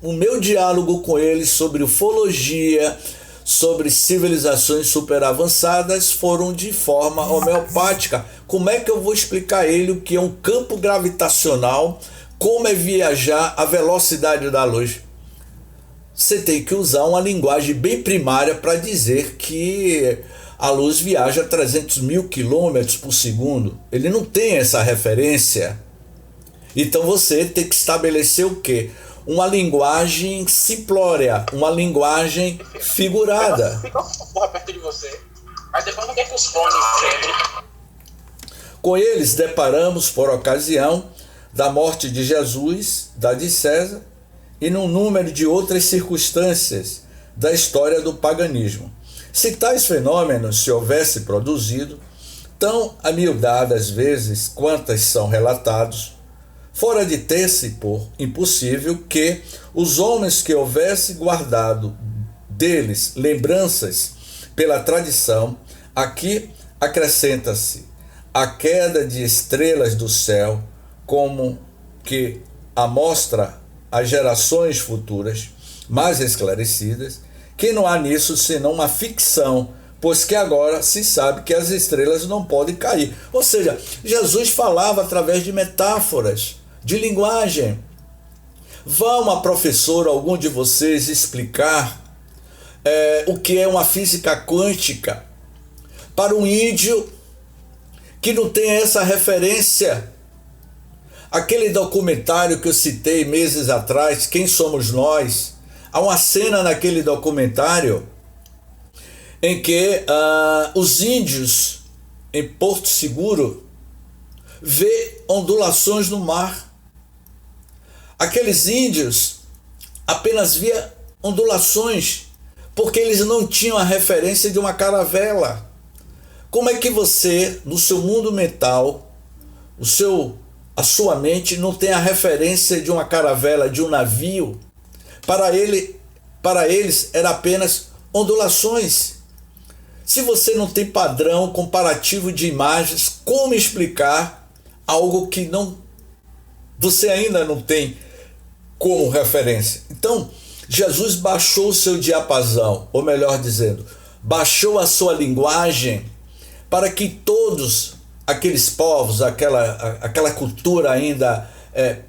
o meu diálogo com ele sobre ufologia, sobre civilizações super avançadas, foram de forma homeopática. Como é que eu vou explicar a ele o que é um campo gravitacional, como é viajar à velocidade da luz? Você tem que usar uma linguagem bem primária para dizer que a luz viaja a 300 mil quilômetros por segundo. Ele não tem essa referência. Então você tem que estabelecer o quê? Uma linguagem simplória, uma linguagem figurada. Fica perto de você. Mas depois não quer que os fones sempre. Com eles deparamos por ocasião da morte de Jesus, da de César, e num número de outras circunstâncias da história do paganismo. Se tais fenômenos se houvesse produzido, tão amiudadas vezes quantas são relatados, fora de ter-se por impossível que os homens que houvesse guardado deles lembranças pela tradição, aqui acrescenta-se a queda de estrelas do céu, como que amostra às gerações futuras mais esclarecidas, que não há nisso senão uma ficção, pois que agora se sabe que as estrelas não podem cair. Ou seja, Jesus falava através de metáforas, de linguagem. Vá uma professora, algum de vocês, explicar o que é uma física quântica para um índio que não tem essa referência. Aquele documentário que eu citei meses atrás, Quem Somos Nós, há uma cena naquele documentário em que os índios em Porto Seguro vê ondulações no mar. Aqueles índios apenas via ondulações porque eles não tinham a referência de uma caravela. Como é que você, no seu mundo mental, a sua mente não tem a referência de uma caravela, de um navio? Para eles era apenas ondulações. Se você não tem padrão comparativo de imagens, como explicar algo que você ainda não tem como referência? Então, Jesus baixou o seu diapasão, ou melhor dizendo, baixou a sua linguagem para que todos aqueles povos, aquela cultura ainda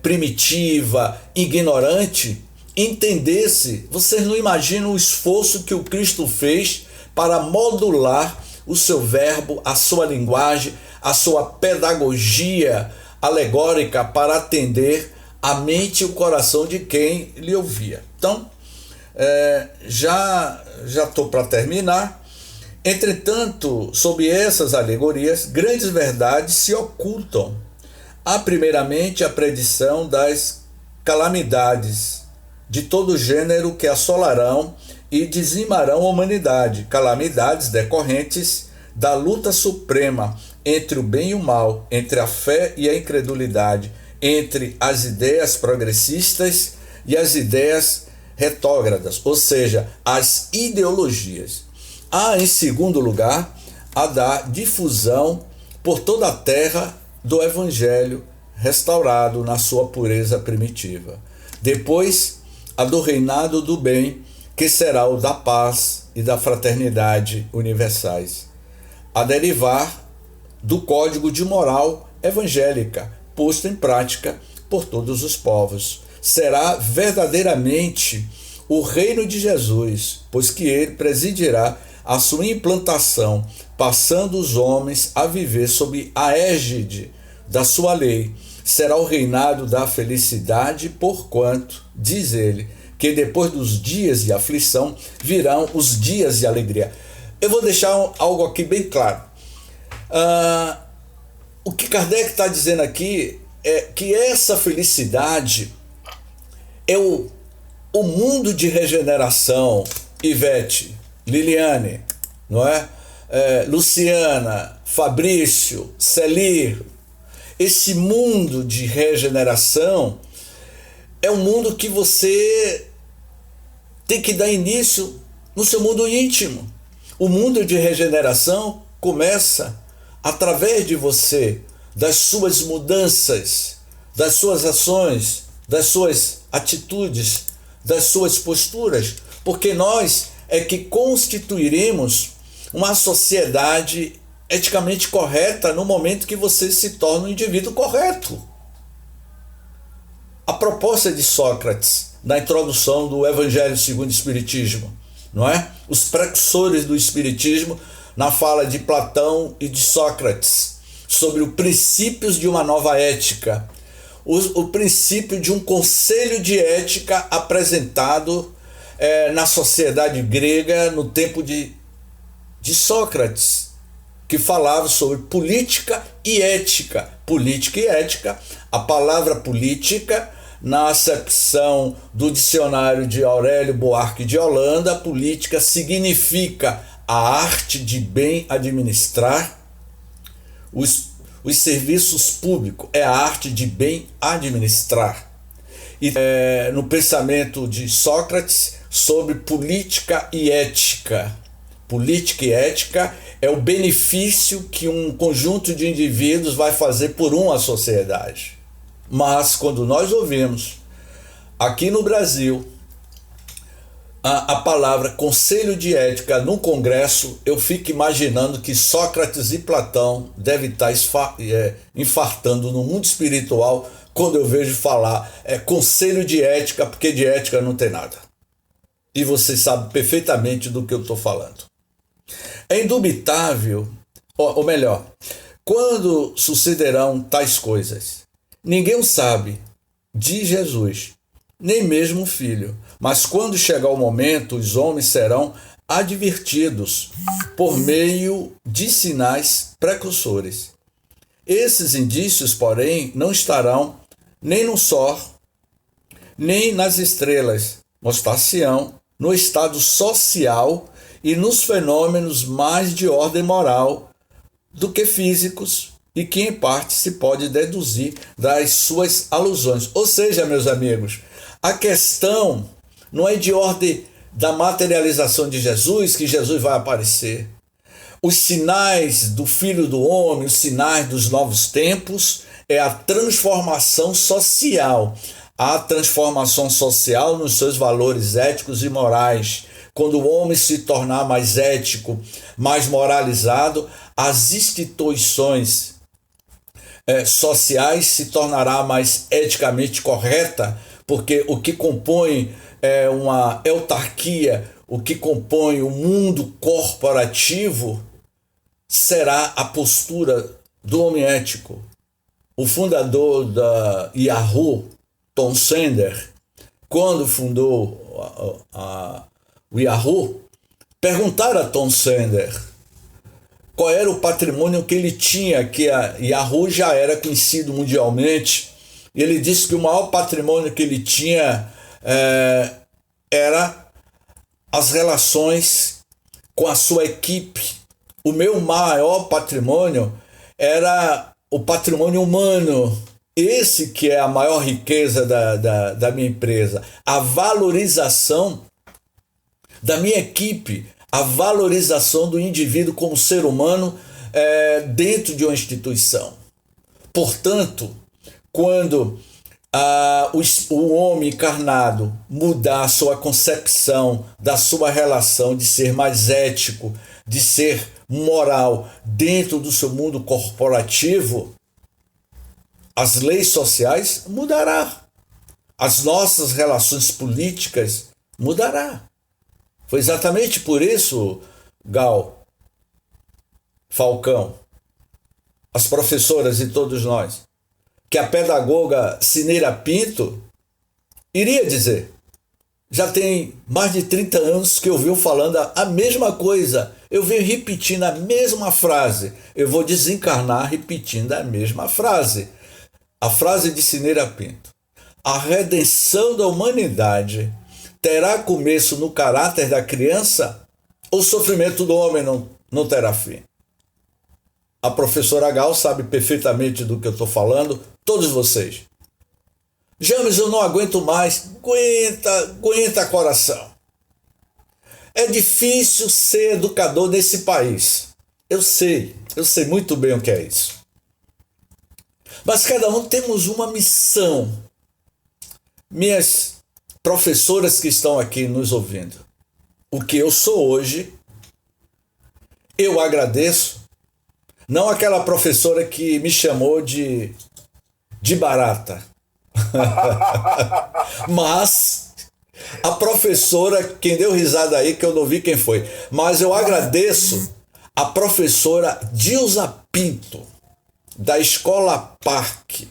primitiva, ignorante, entendesse, vocês não imaginam o esforço que o Cristo fez para modular o seu verbo, a sua linguagem, a sua pedagogia alegórica para atender a mente e o coração de quem lhe ouvia. Então, já estou para terminar. Entretanto, sob essas alegorias, grandes verdades se ocultam. Há primeiramente a predição das calamidades de todo gênero que assolarão e dizimarão a humanidade, calamidades decorrentes da luta suprema entre o bem e o mal, entre a fé e a incredulidade, entre as ideias progressistas e as ideias retrógradas, ou seja, as ideologias. Há, em segundo lugar, a da difusão por toda a terra do Evangelho restaurado na sua pureza primitiva. Depois, a do reinado do bem, que será o da paz e da fraternidade universais, a derivar do código de moral evangélica, posto em prática por todos os povos. Será verdadeiramente o reino de Jesus, pois que ele presidirá a sua implantação, passando os homens a viver sob a égide da sua lei. Será o reinado da felicidade, porquanto, diz ele, que depois dos dias de aflição virão os dias de alegria. Eu vou deixar algo aqui bem claro. O que Kardec está dizendo aqui é que essa felicidade é o mundo de regeneração. Ivete, Liliane, não é? Luciana, Fabrício, Celir. Esse mundo de regeneração é um mundo que você tem que dar início no seu mundo íntimo. O mundo de regeneração começa através de você, das suas mudanças, das suas ações, das suas atitudes, das suas posturas, porque nós é que constituiremos uma sociedade eticamente correta no momento que você se torna um indivíduo correto. A proposta de Sócrates, na introdução do Evangelho segundo o Espiritismo, não é? Os precursores do Espiritismo, na fala de Platão e de Sócrates, sobre os princípios de uma nova ética, o princípio de um conselho de ética apresentado na sociedade grega no tempo de Sócrates, que falava sobre política e ética. Política e ética, a palavra política, na acepção do dicionário de Aurélio Buarque de Holanda, política significa a arte de bem administrar os serviços públicos, é a arte de bem administrar. E no pensamento de Sócrates sobre política e ética. Política e ética é o benefício que um conjunto de indivíduos vai fazer por uma sociedade. Mas quando nós ouvimos aqui no Brasil a palavra conselho de ética no Congresso, eu fico imaginando que Sócrates e Platão devem estar infartando no mundo espiritual quando eu vejo falar conselho de ética, porque de ética não tem nada. E você sabe perfeitamente do que eu estou falando. É indubitável, ou melhor, quando sucederão tais coisas? Ninguém o sabe, diz Jesus, nem mesmo o Filho. Mas quando chegar o momento, os homens serão advertidos por meio de sinais precursores. Esses indícios, porém, não estarão nem no sol, nem nas estrelas, mostrar-se-ão no estado social e nos fenômenos mais de ordem moral do que físicos, e que em parte se pode deduzir das suas alusões. Ou seja, meus amigos, a questão não é de ordem da materialização de Jesus, que Jesus vai aparecer. Os sinais do Filho do Homem, os sinais dos novos tempos, é a transformação social. A transformação social nos seus valores éticos e morais. Quando o homem se tornar mais ético, mais moralizado, as instituições sociais se tornará mais eticamente correta, porque o que compõe uma autarquia, o que compõe o mundo corporativo, será a postura do homem ético. O fundador da Yahoo, Tom Sanders, quando fundou o Yahoo, perguntaram a Tom Sanders qual era o patrimônio que ele tinha, que a Yahoo já era conhecido mundialmente, e ele disse que o maior patrimônio que ele tinha era as relações com a sua equipe. O meu maior patrimônio era o patrimônio humano. Esse que é a maior riqueza da minha empresa. A valorização da minha equipe, a valorização do indivíduo como ser humano dentro de uma instituição. Portanto, quando o homem encarnado mudar a sua concepção da sua relação de ser mais ético, de ser moral dentro do seu mundo corporativo, as leis sociais mudarão. As nossas relações políticas mudarão. Foi exatamente por isso, Gal, Falcão, as professoras e todos nós, que a pedagoga Cineira Pinto iria dizer. Já tem mais de 30 anos que eu venho falando a mesma coisa. Eu venho repetindo a mesma frase. Eu vou desencarnar repetindo a mesma frase. A frase de Cineira Pinto. A redenção da humanidade terá começo no caráter da criança? O sofrimento do homem não terá fim? A professora Gal sabe perfeitamente do que eu estou falando. Todos vocês. James, eu não aguento mais. Aguenta coração. É difícil ser educador nesse país. Eu sei muito bem o que é isso. Mas cada um temos uma missão. Minhas professoras que estão aqui nos ouvindo, o que eu sou hoje, eu agradeço. Não aquela professora que me chamou de barata. Mas a professora, quem deu risada aí, que eu não vi quem foi, mas eu agradeço a professora Dilza Pinto, da Escola Parque,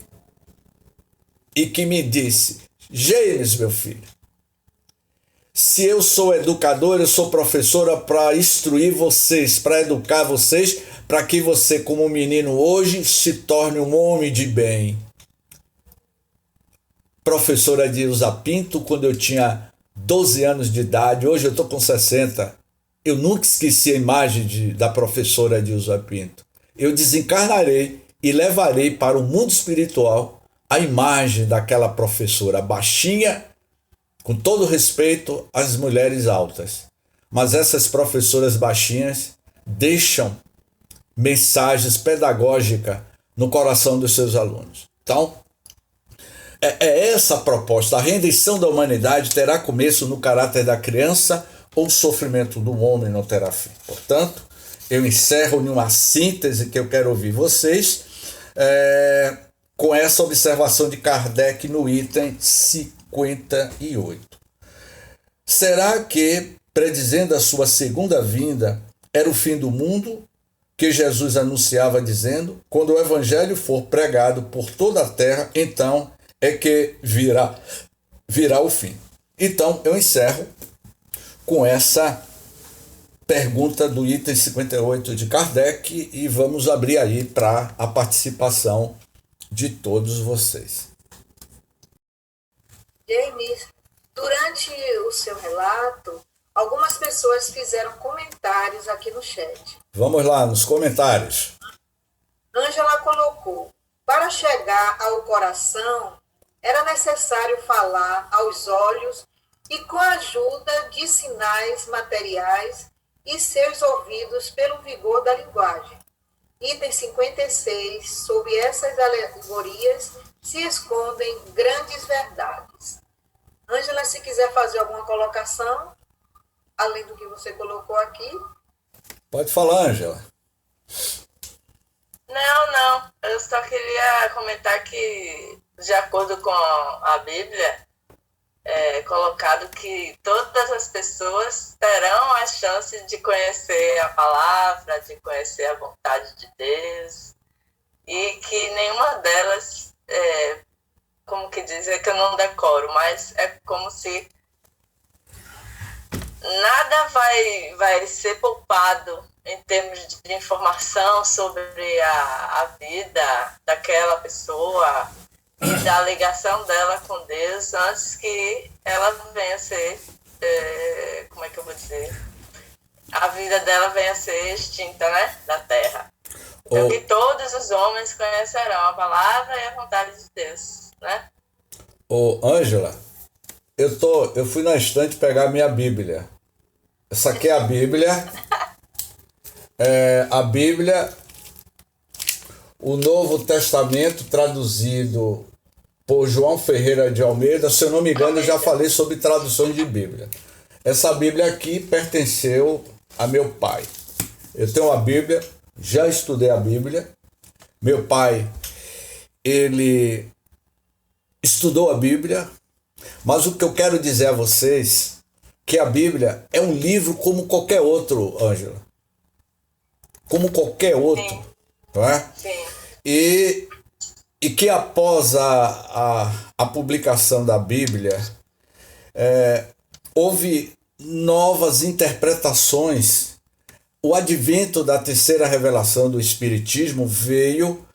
e que me disse: James, meu filho, se eu sou educador, eu sou professora para instruir vocês, para educar vocês, para que você, como menino hoje, se torne um homem de bem. Professora Dilza Pinto, quando eu tinha 12 anos de idade, hoje eu estou com 60, eu nunca esqueci a imagem da professora Dilza Pinto. Eu desencarnarei e levarei para o mundo espiritual a imagem daquela professora baixinha, com todo respeito às mulheres altas. Mas essas professoras baixinhas deixam mensagens pedagógicas no coração dos seus alunos. Então, é essa a proposta. A redenção da humanidade terá começo no caráter da criança, ou o sofrimento do homem não terá fim. Portanto, eu encerro em uma síntese que eu quero ouvir vocês, com essa observação de Kardec no item 58. Será que, predizendo a sua segunda vinda, era o fim do mundo que Jesus anunciava dizendo: quando o evangelho for pregado por toda a terra, então é que virá o fim? Então, eu encerro com essa pergunta do item 58 de Kardec e vamos abrir aí para a participação de todos vocês. James, durante o seu relato, algumas pessoas fizeram comentários aqui no chat. Vamos lá, nos comentários. Ângela colocou: para chegar ao coração, era necessário falar aos olhos e com a ajuda de sinais materiais e seus ouvidos pelo vigor da linguagem. Item 56. Sob essas alegorias se escondem grandes verdades. Ângela, se quiser fazer alguma colocação, além do que você colocou aqui. Pode falar, Ângela. Não. Eu só queria comentar que, de acordo com a Bíblia, é colocado que todas as pessoas terão a chance de conhecer a palavra, de conhecer a vontade de Deus, e que nenhuma delas, como que dizer, que eu não decoro, mas é como se nada vai ser poupado em termos de informação sobre a vida daquela pessoa e da ligação dela com Deus antes que ela venha a ser, como é que eu vou dizer, a vida dela venha a ser extinta, né, da terra. Então, que todos os homens conhecerão a palavra e a vontade de Deus, né? Ô, Ângela, eu fui na estante pegar a minha Bíblia. Essa aqui é a Bíblia. A Bíblia, o Novo Testamento traduzido por João Ferreira de Almeida. Se eu não me engano, eu já falei sobre traduções de Bíblia. Essa Bíblia aqui pertenceu a meu pai. Eu tenho uma Bíblia, já estudei a Bíblia. Meu pai, ele estudou a Bíblia, mas o que eu quero dizer a vocês que a Bíblia é um livro como qualquer outro, Ângela. Como qualquer outro. Sim. Não é? Sim. E que após a publicação da Bíblia, houve novas interpretações. O advento da terceira revelação do Espiritismo veio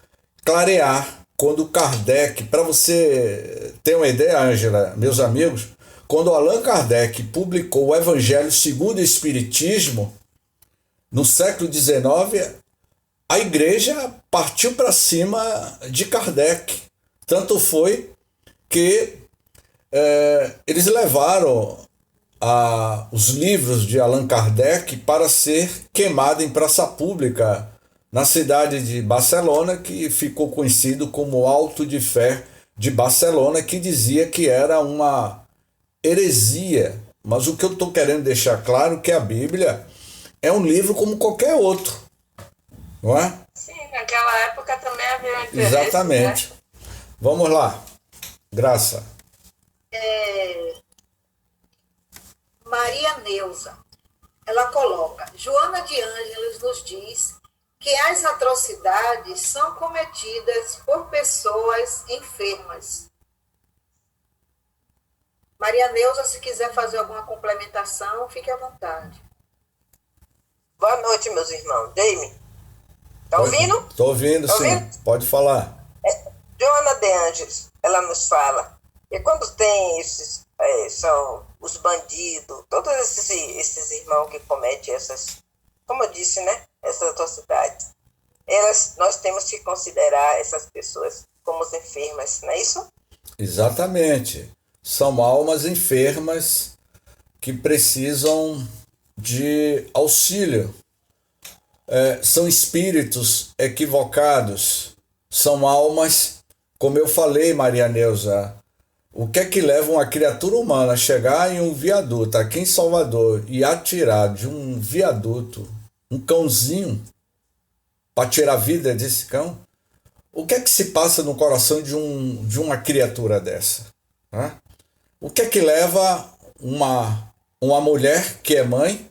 clarear quando Kardec, para você ter uma ideia, Ângela, meus amigos, quando Allan Kardec publicou o Evangelho segundo o Espiritismo, no século XIX, a igreja partiu para cima de Kardec. Tanto foi que eles levaram os livros de Allan Kardec para ser queimado em praça pública na cidade de Barcelona, que ficou conhecido como Alto de Fé de Barcelona, que dizia que era uma heresia. Mas o que eu estou querendo deixar claro é que a Bíblia é um livro como qualquer outro, não é? Sim, naquela época também havia um interesse. Exatamente. Né? Vamos lá. Graça. Maria Neuza, ela coloca: Joana de Ângeles nos diz que as atrocidades são cometidas por pessoas enfermas. Maria Neuza, se quiser fazer alguma complementação, fique à vontade. Boa noite, meus irmãos. Jamie, tá ouvindo? Estou ouvindo, tá sim. Ouvindo? Pode falar. Joana de Ângeles, ela nos fala, e quando tem esses, são os bandidos, todos esses irmãos que cometem essas, como eu disse, né, essas atrocidades, nós temos que considerar essas pessoas como enfermas, não é isso? Exatamente. São almas enfermas que precisam de auxílio. São espíritos equivocados. São almas, como eu falei, Maria Neuza, o que é que leva uma criatura humana a chegar em um viaduto aqui em Salvador e atirar de um viaduto um cãozinho para tirar a vida desse cão? O que é que se passa no coração de uma criatura dessa? Né? O que é que leva uma mulher que é mãe,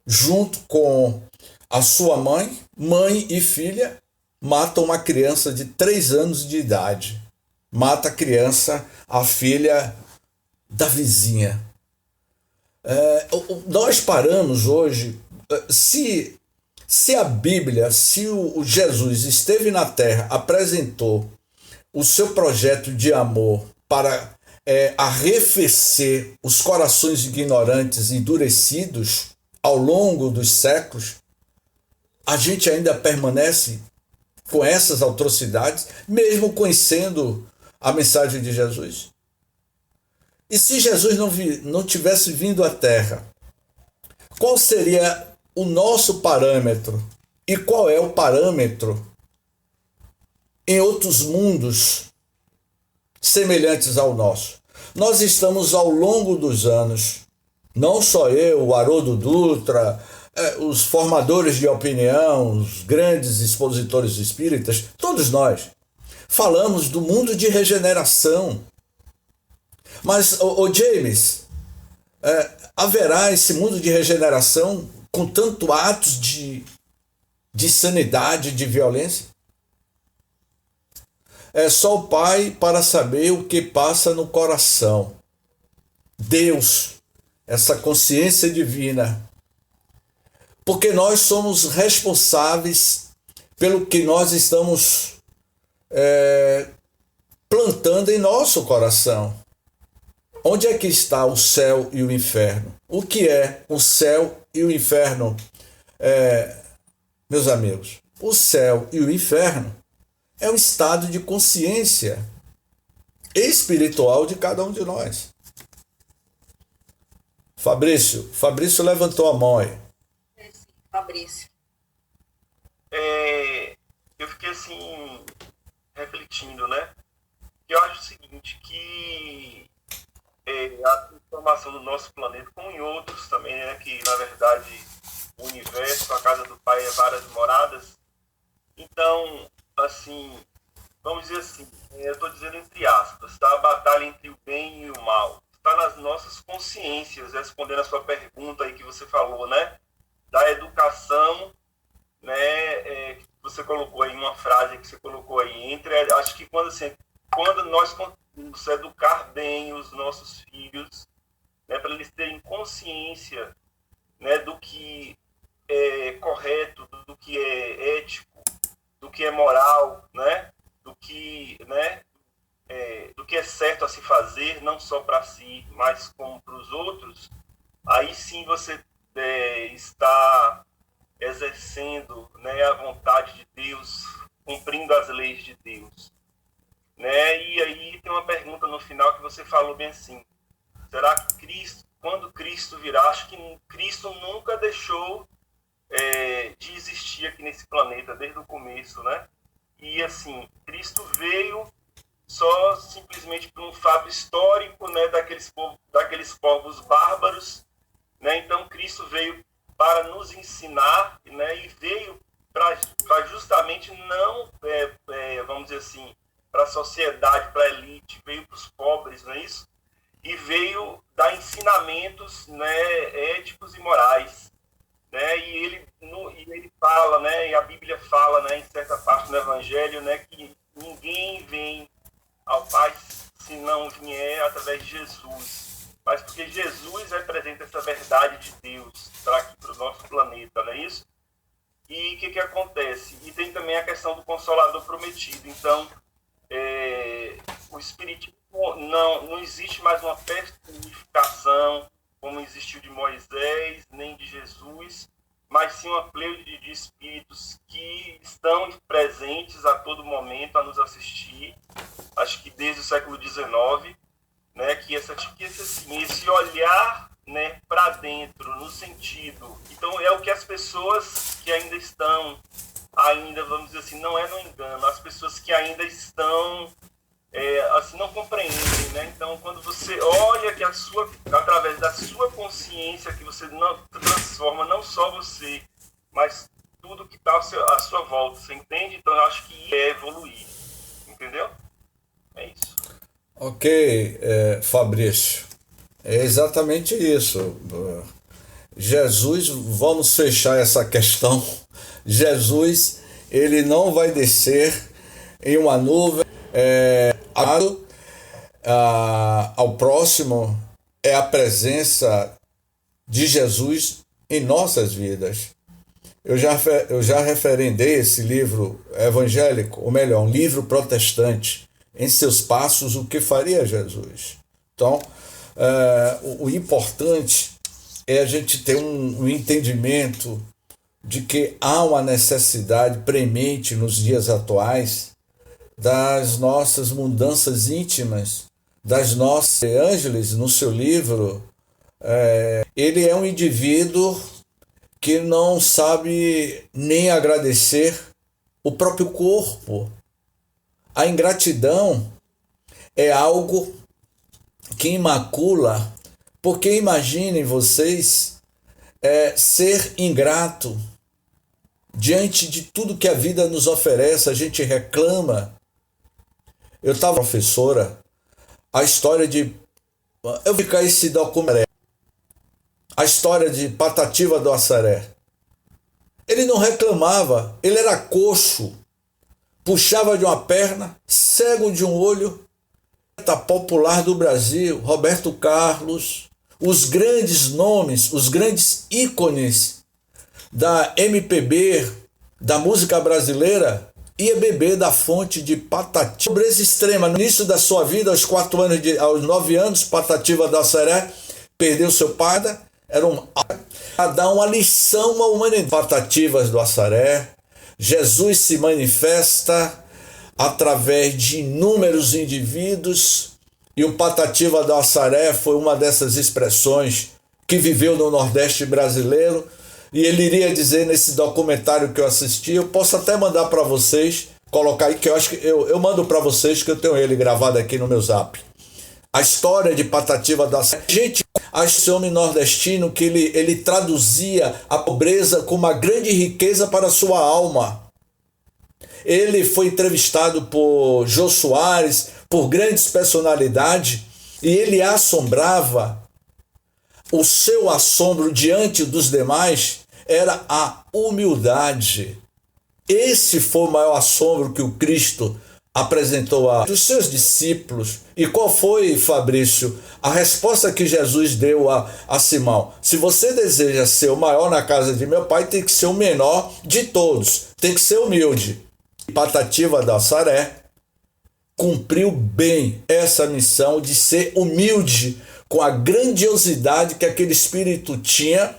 junto com a sua mãe e filha, mata uma criança de 3 anos de idade? Mata a criança, a filha da vizinha. Nós paramos hoje, se a Bíblia, se o Jesus esteve na Terra, apresentou o seu projeto de amor para arrefecer os corações ignorantes e endurecidos ao longo dos séculos, a gente ainda permanece com essas atrocidades, mesmo conhecendo a mensagem de Jesus? E se Jesus não tivesse vindo à Terra, qual seria o nosso parâmetro? E qual é o parâmetro em outros mundos semelhantes ao nosso? Nós estamos ao longo dos anos, não só eu, o Haroldo Dutra, os formadores de opinião, os grandes expositores espíritas, todos nós, falamos do mundo de regeneração. Mas, James, haverá esse mundo de regeneração com tanto atos de sanidade, de violência? É só o Pai para saber o que passa no coração. Deus, essa consciência divina. Porque nós somos responsáveis pelo que nós estamos plantando em nosso coração. Onde é que está o céu e o inferno? O que é o céu e o inferno, meus amigos? O céu e o inferno é um estado de consciência espiritual de cada um de nós. Fabrício levantou a mão aí. Fabrício. Eu fiquei assim, refletindo, né? Eu acho o seguinte, que a transformação do nosso planeta, como em outros também, né? Que na verdade o universo, a casa do Pai é várias moradas. Então, assim, vamos dizer assim, eu estou dizendo entre aspas, tá? A batalha entre o bem e o mal está nas nossas consciências, respondendo a sua pergunta aí que você falou, né? Da educação, né? Você colocou aí uma frase que você colocou aí, acho que quando nós conseguimos educar bem os nossos filhos, né, para eles terem consciência, né, do que é correto, do que é ético, do que é moral, né, do que é certo a se fazer, não só para si, mas como para os outros, aí sim você está exercendo, né, a vontade de Deus, cumprindo as leis de Deus. Né? E aí tem uma pergunta no final que você falou bem assim, será que quando Cristo virá, acho que Cristo nunca deixou de existir aqui nesse planeta, desde o começo, né? E assim, Cristo veio só simplesmente por um fato histórico, né, daqueles povos bárbaros, né? Então Cristo veio para nos ensinar, né, e veio para justamente não, vamos dizer assim, para a sociedade, para a elite, veio para os pobres, não é isso? E veio dar ensinamentos, né, éticos e morais, né? E ele fala, né, e a Bíblia fala, né, em certa parte do Evangelho, né, que ninguém vem ao Pai se não vier através de Jesus. Mas porque Jesus representa essa verdade de Deus para aqui, para o nosso planeta, não é isso? E o que acontece? E tem também a questão do Consolador prometido. Então, o Espiritismo não existe mais uma personificação como existiu de Moisés, nem de Jesus, mas sim uma pleiade de espíritos que estão presentes a todo momento a nos assistir, acho que desde o século XIX, né, que esse olhar, né, para dentro, no sentido. Então, é o que as pessoas que ainda estão, vamos dizer assim, não é no engano, as pessoas que ainda estão, assim, não compreendem, né? Então, quando você olha que através da sua consciência, que você não transforma não só você, mas tudo que está à sua volta, você entende? Então, eu acho que é evoluir, entendeu? É isso. Ok, Fabrício, é exatamente isso. Jesus, vamos fechar essa questão. Jesus, ele não vai descer em uma nuvem. Ao próximo é a presença de Jesus em nossas vidas. Eu já referendei esse livro evangélico, ou melhor, um livro protestante, Em Seus Passos, o que faria Jesus. Então, o importante é a gente ter um entendimento de que há uma necessidade premente nos dias atuais das nossas mudanças íntimas, das nossas... Ângeles, no seu livro, ele é um indivíduo que não sabe nem agradecer o próprio corpo. A ingratidão é algo que imacula, porque imaginem vocês ser ingrato. Diante de tudo que a vida nos oferece, a gente reclama. Eu estava professora, a história de... Eu vi cair esse documentário. A história de Patativa do Assaré. Ele não reclamava, ele era coxo, puxava de uma perna, cego de um olho. Popular do Brasil, Roberto Carlos, os grandes nomes, os grandes ícones da MPB, da música brasileira, ia beber da fonte de Patativa. Pobreza extrema. No início da sua vida, aos 9 anos, Patativa do Assaré perdeu seu pai. Era a dar uma lição à humanidade. Patativas do Assaré, Jesus se manifesta através de inúmeros indivíduos, e o Patativa do Assaré foi uma dessas expressões que viveu no Nordeste brasileiro, e ele iria dizer nesse documentário que eu assisti, eu posso até mandar para vocês, colocar aí, que eu acho que eu mando para vocês, que eu tenho ele gravado aqui no meu zap. A história de Patativa do Assaré. Gente, esse homem nordestino que ele traduzia a pobreza como uma grande riqueza para a sua alma. Ele foi entrevistado por Jô Soares, por grandes personalidades, e ele assombrava. O seu assombro diante dos demais era a humildade. Esse foi o maior assombro que o Cristo apresentou aos seus discípulos. E qual foi, Fabrício, a resposta que Jesus deu a Simão? Se você deseja ser o maior na casa de meu pai, tem que ser o menor de todos, tem que ser humilde. Patativa do Assaré cumpriu bem essa missão de ser humilde, com a grandiosidade que aquele espírito tinha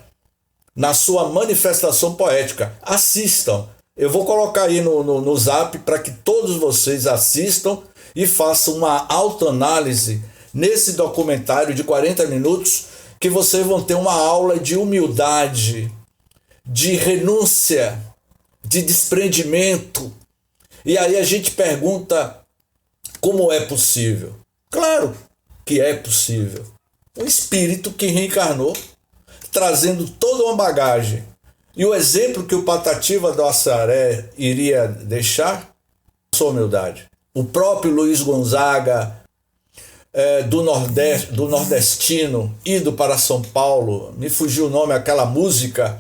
na sua manifestação poética. Assistam. Eu vou colocar aí no zap para que todos vocês assistam e façam uma autoanálise nesse documentário de 40 minutos, que vocês vão ter uma aula de humildade, de renúncia, de desprendimento. E aí a gente pergunta como é possível. Claro que é possível. Um espírito que reencarnou, trazendo toda uma bagagem. E o exemplo que o Patativa do Assaré iria deixar, sua humildade. O próprio Luiz Gonzaga, do nordestino, ido para São Paulo, me fugiu o nome, aquela música,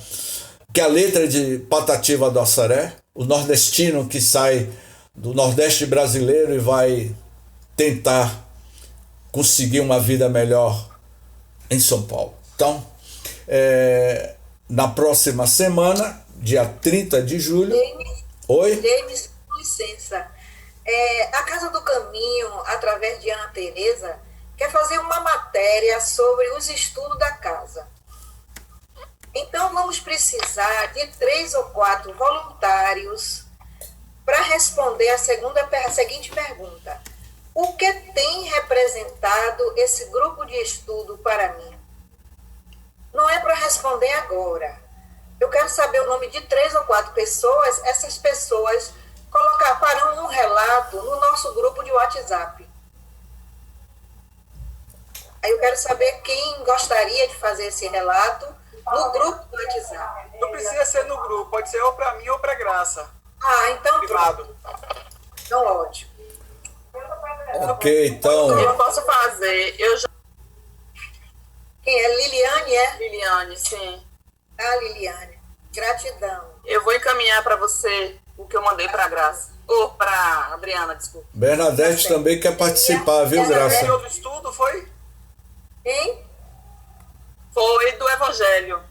que é a letra de Patativa do Assaré, o nordestino que sai do Nordeste brasileiro e vai tentar conseguir uma vida melhor em São Paulo. Então, na próxima semana, dia 30 de julho... Oi? James, com licença. A Casa do Caminho, através de Ana Tereza, quer fazer uma matéria sobre os estudos da casa. Então, vamos precisar de 3 ou 4 voluntários para responder a seguinte pergunta. O que tem representado esse grupo de estudo para mim? Não é para responder agora. Eu quero saber o nome de 3 ou 4 pessoas. Essas pessoas farão um relato no nosso grupo de WhatsApp. Aí eu quero saber quem gostaria de fazer esse relato no grupo do WhatsApp. Não precisa ser no grupo, pode ser ou para mim ou para Graça. Então privado. Então, ótimo. Ok, então... Eu posso fazer. Quem é? Liliane, Liliane, sim. Liliane. Gratidão. Eu vou encaminhar para você o que eu mandei para Graça. Ou para Adriana, desculpa. Bernadette também quer participar, viu, Graça? Outro estudo foi? Hein? Foi do Evangelho.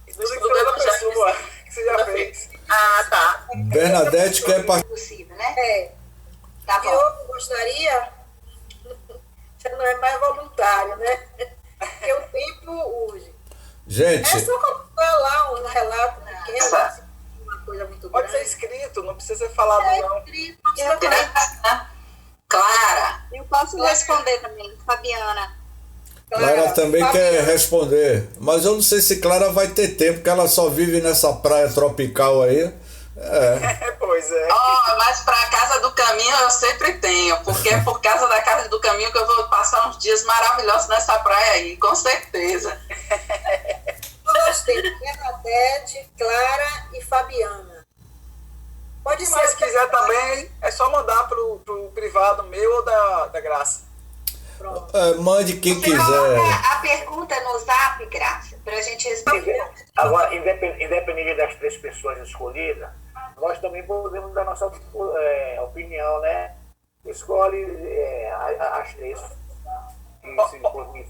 Do estudo do Evangelho que você já fez. Tá. Bernadette quer participar. Possível, né? Tá bom. Eu gostaria... Você não é mais voluntário, né? Porque o tempo urge. Gente... É só colocar lá um relato pequeno, uma coisa muito Pode grande. ser escrito, não precisa ser falado, não. Escrito, não precisa falar. Clara. Eu posso responder também, Fabiana. Clara também quer responder. Mas eu não sei se Clara vai ter tempo, porque ela só vive nessa praia tropical aí. Pois é. Mas para a Casa do Caminho eu sempre tenho, porque é por causa da Casa do Caminho que eu vou passar uns dias maravilhosos nessa praia aí, com certeza. da Graça. Mande quem Você quiser. coloca a pergunta no zap, Graça, para a gente responder. Agora, independente das 3 pessoas escolhidas, nós também podemos dar nossa opinião, né? Escolhe as 3.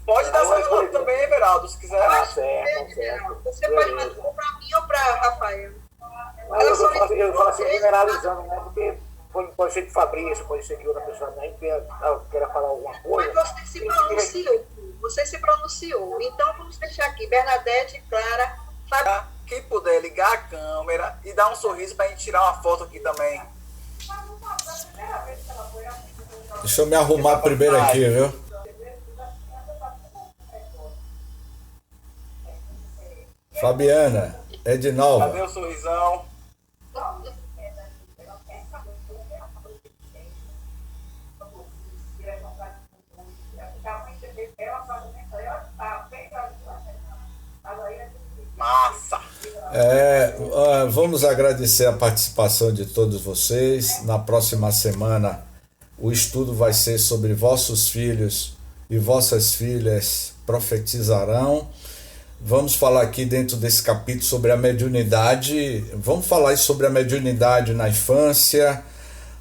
Pode dar sua nota também, Everaldo, se quiser. Certo. Você pode mandar para mim ou para Rafael? Eu falo assim, generalizando, né? Porque pode ser que Fabrício, pode ser que outra pessoa nem queira falar alguma coisa. Mas você se pronunciou. Então vamos deixar aqui, Bernadette, Clara, Fábio. Quem puder ligar a câmera e dar um sorriso pra gente tirar uma foto aqui também. Deixa eu me arrumar primeiro aqui, viu? Fabiana, Edinalva. Cadê o sorrisão? Massa! Vamos agradecer a participação de todos vocês. Na próxima semana o estudo vai ser sobre vossos filhos e vossas filhas profetizarão. Vamos falar aqui dentro desse capítulo sobre a mediunidade. Vamos falar sobre a mediunidade na infância,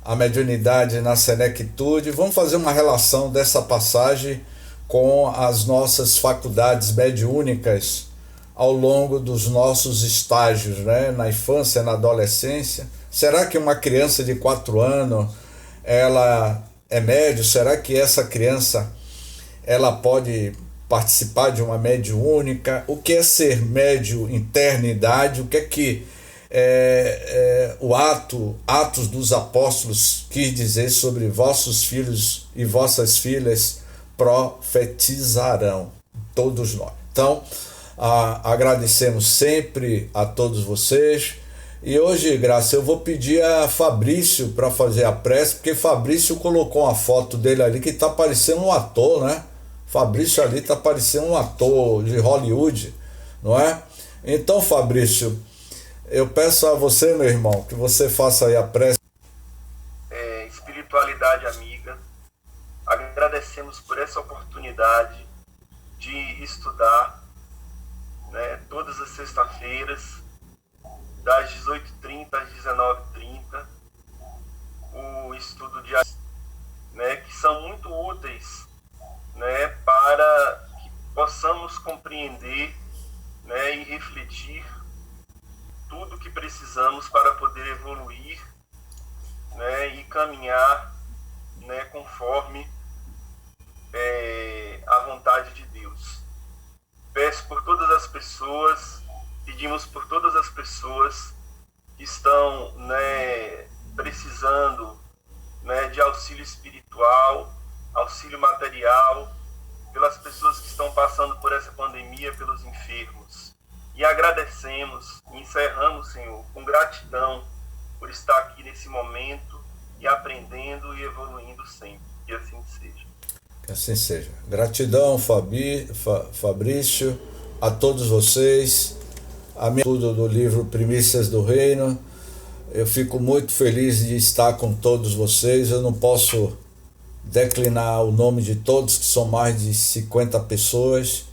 a mediunidade na senectude. Vamos fazer uma relação dessa passagem com as nossas faculdades mediúnicas ao longo dos nossos estágios, né? Na infância, na adolescência. Será que uma criança de 4 anos ela é médium? Será que essa criança ela pode participar de uma mediúnica? O que é ser médium em eternidade? O que é o Atos dos Apóstolos quis dizer sobre vossos filhos e vossas filhas profetizarão, todos nós. Então, agradecemos sempre a todos vocês. E hoje, Graça, eu vou pedir a Fabrício para fazer a prece, porque Fabrício colocou uma foto dele ali que está parecendo um ator, né? Fabrício ali está parecendo um ator de Hollywood, não é? Então, Fabrício, eu peço a você, meu irmão, que você faça aí a prece. Espiritualidade amiga, agradecemos por essa oportunidade de estudar, né, todas as sextas-feiras, das 18h30 às 19h30, o estudo de né, que são muito úteis, né, para que possamos compreender, né, e refletir tudo que precisamos para poder evoluir, né, e caminhar, né, conforme a vontade de Deus. Peço por todas as pessoas, pedimos por todas as pessoas que estão, né, precisando, né, de auxílio espiritual, auxílio material, pelas pessoas que estão passando por essa pandemia, pelos enfermos. E agradecemos, e encerramos, Senhor, com gratidão por estar aqui nesse momento e aprendendo e evoluindo sempre. Que assim seja. Que assim seja. Gratidão, Fabrício, a todos vocês. A minha estudo do livro Primícias do Reino. Eu fico muito feliz de estar com todos vocês. Eu não posso declinar o nome de todos, que são mais de 50 pessoas,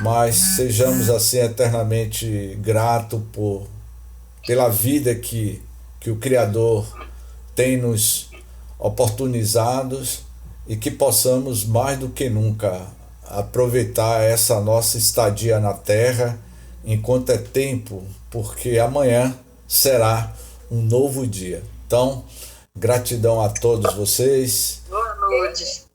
mas sejamos assim eternamente gratos pela vida que o Criador tem nos oportunizados e que possamos mais do que nunca aproveitar essa nossa estadia na Terra enquanto é tempo, porque amanhã será um novo dia. Então, gratidão a todos vocês. Boa noite.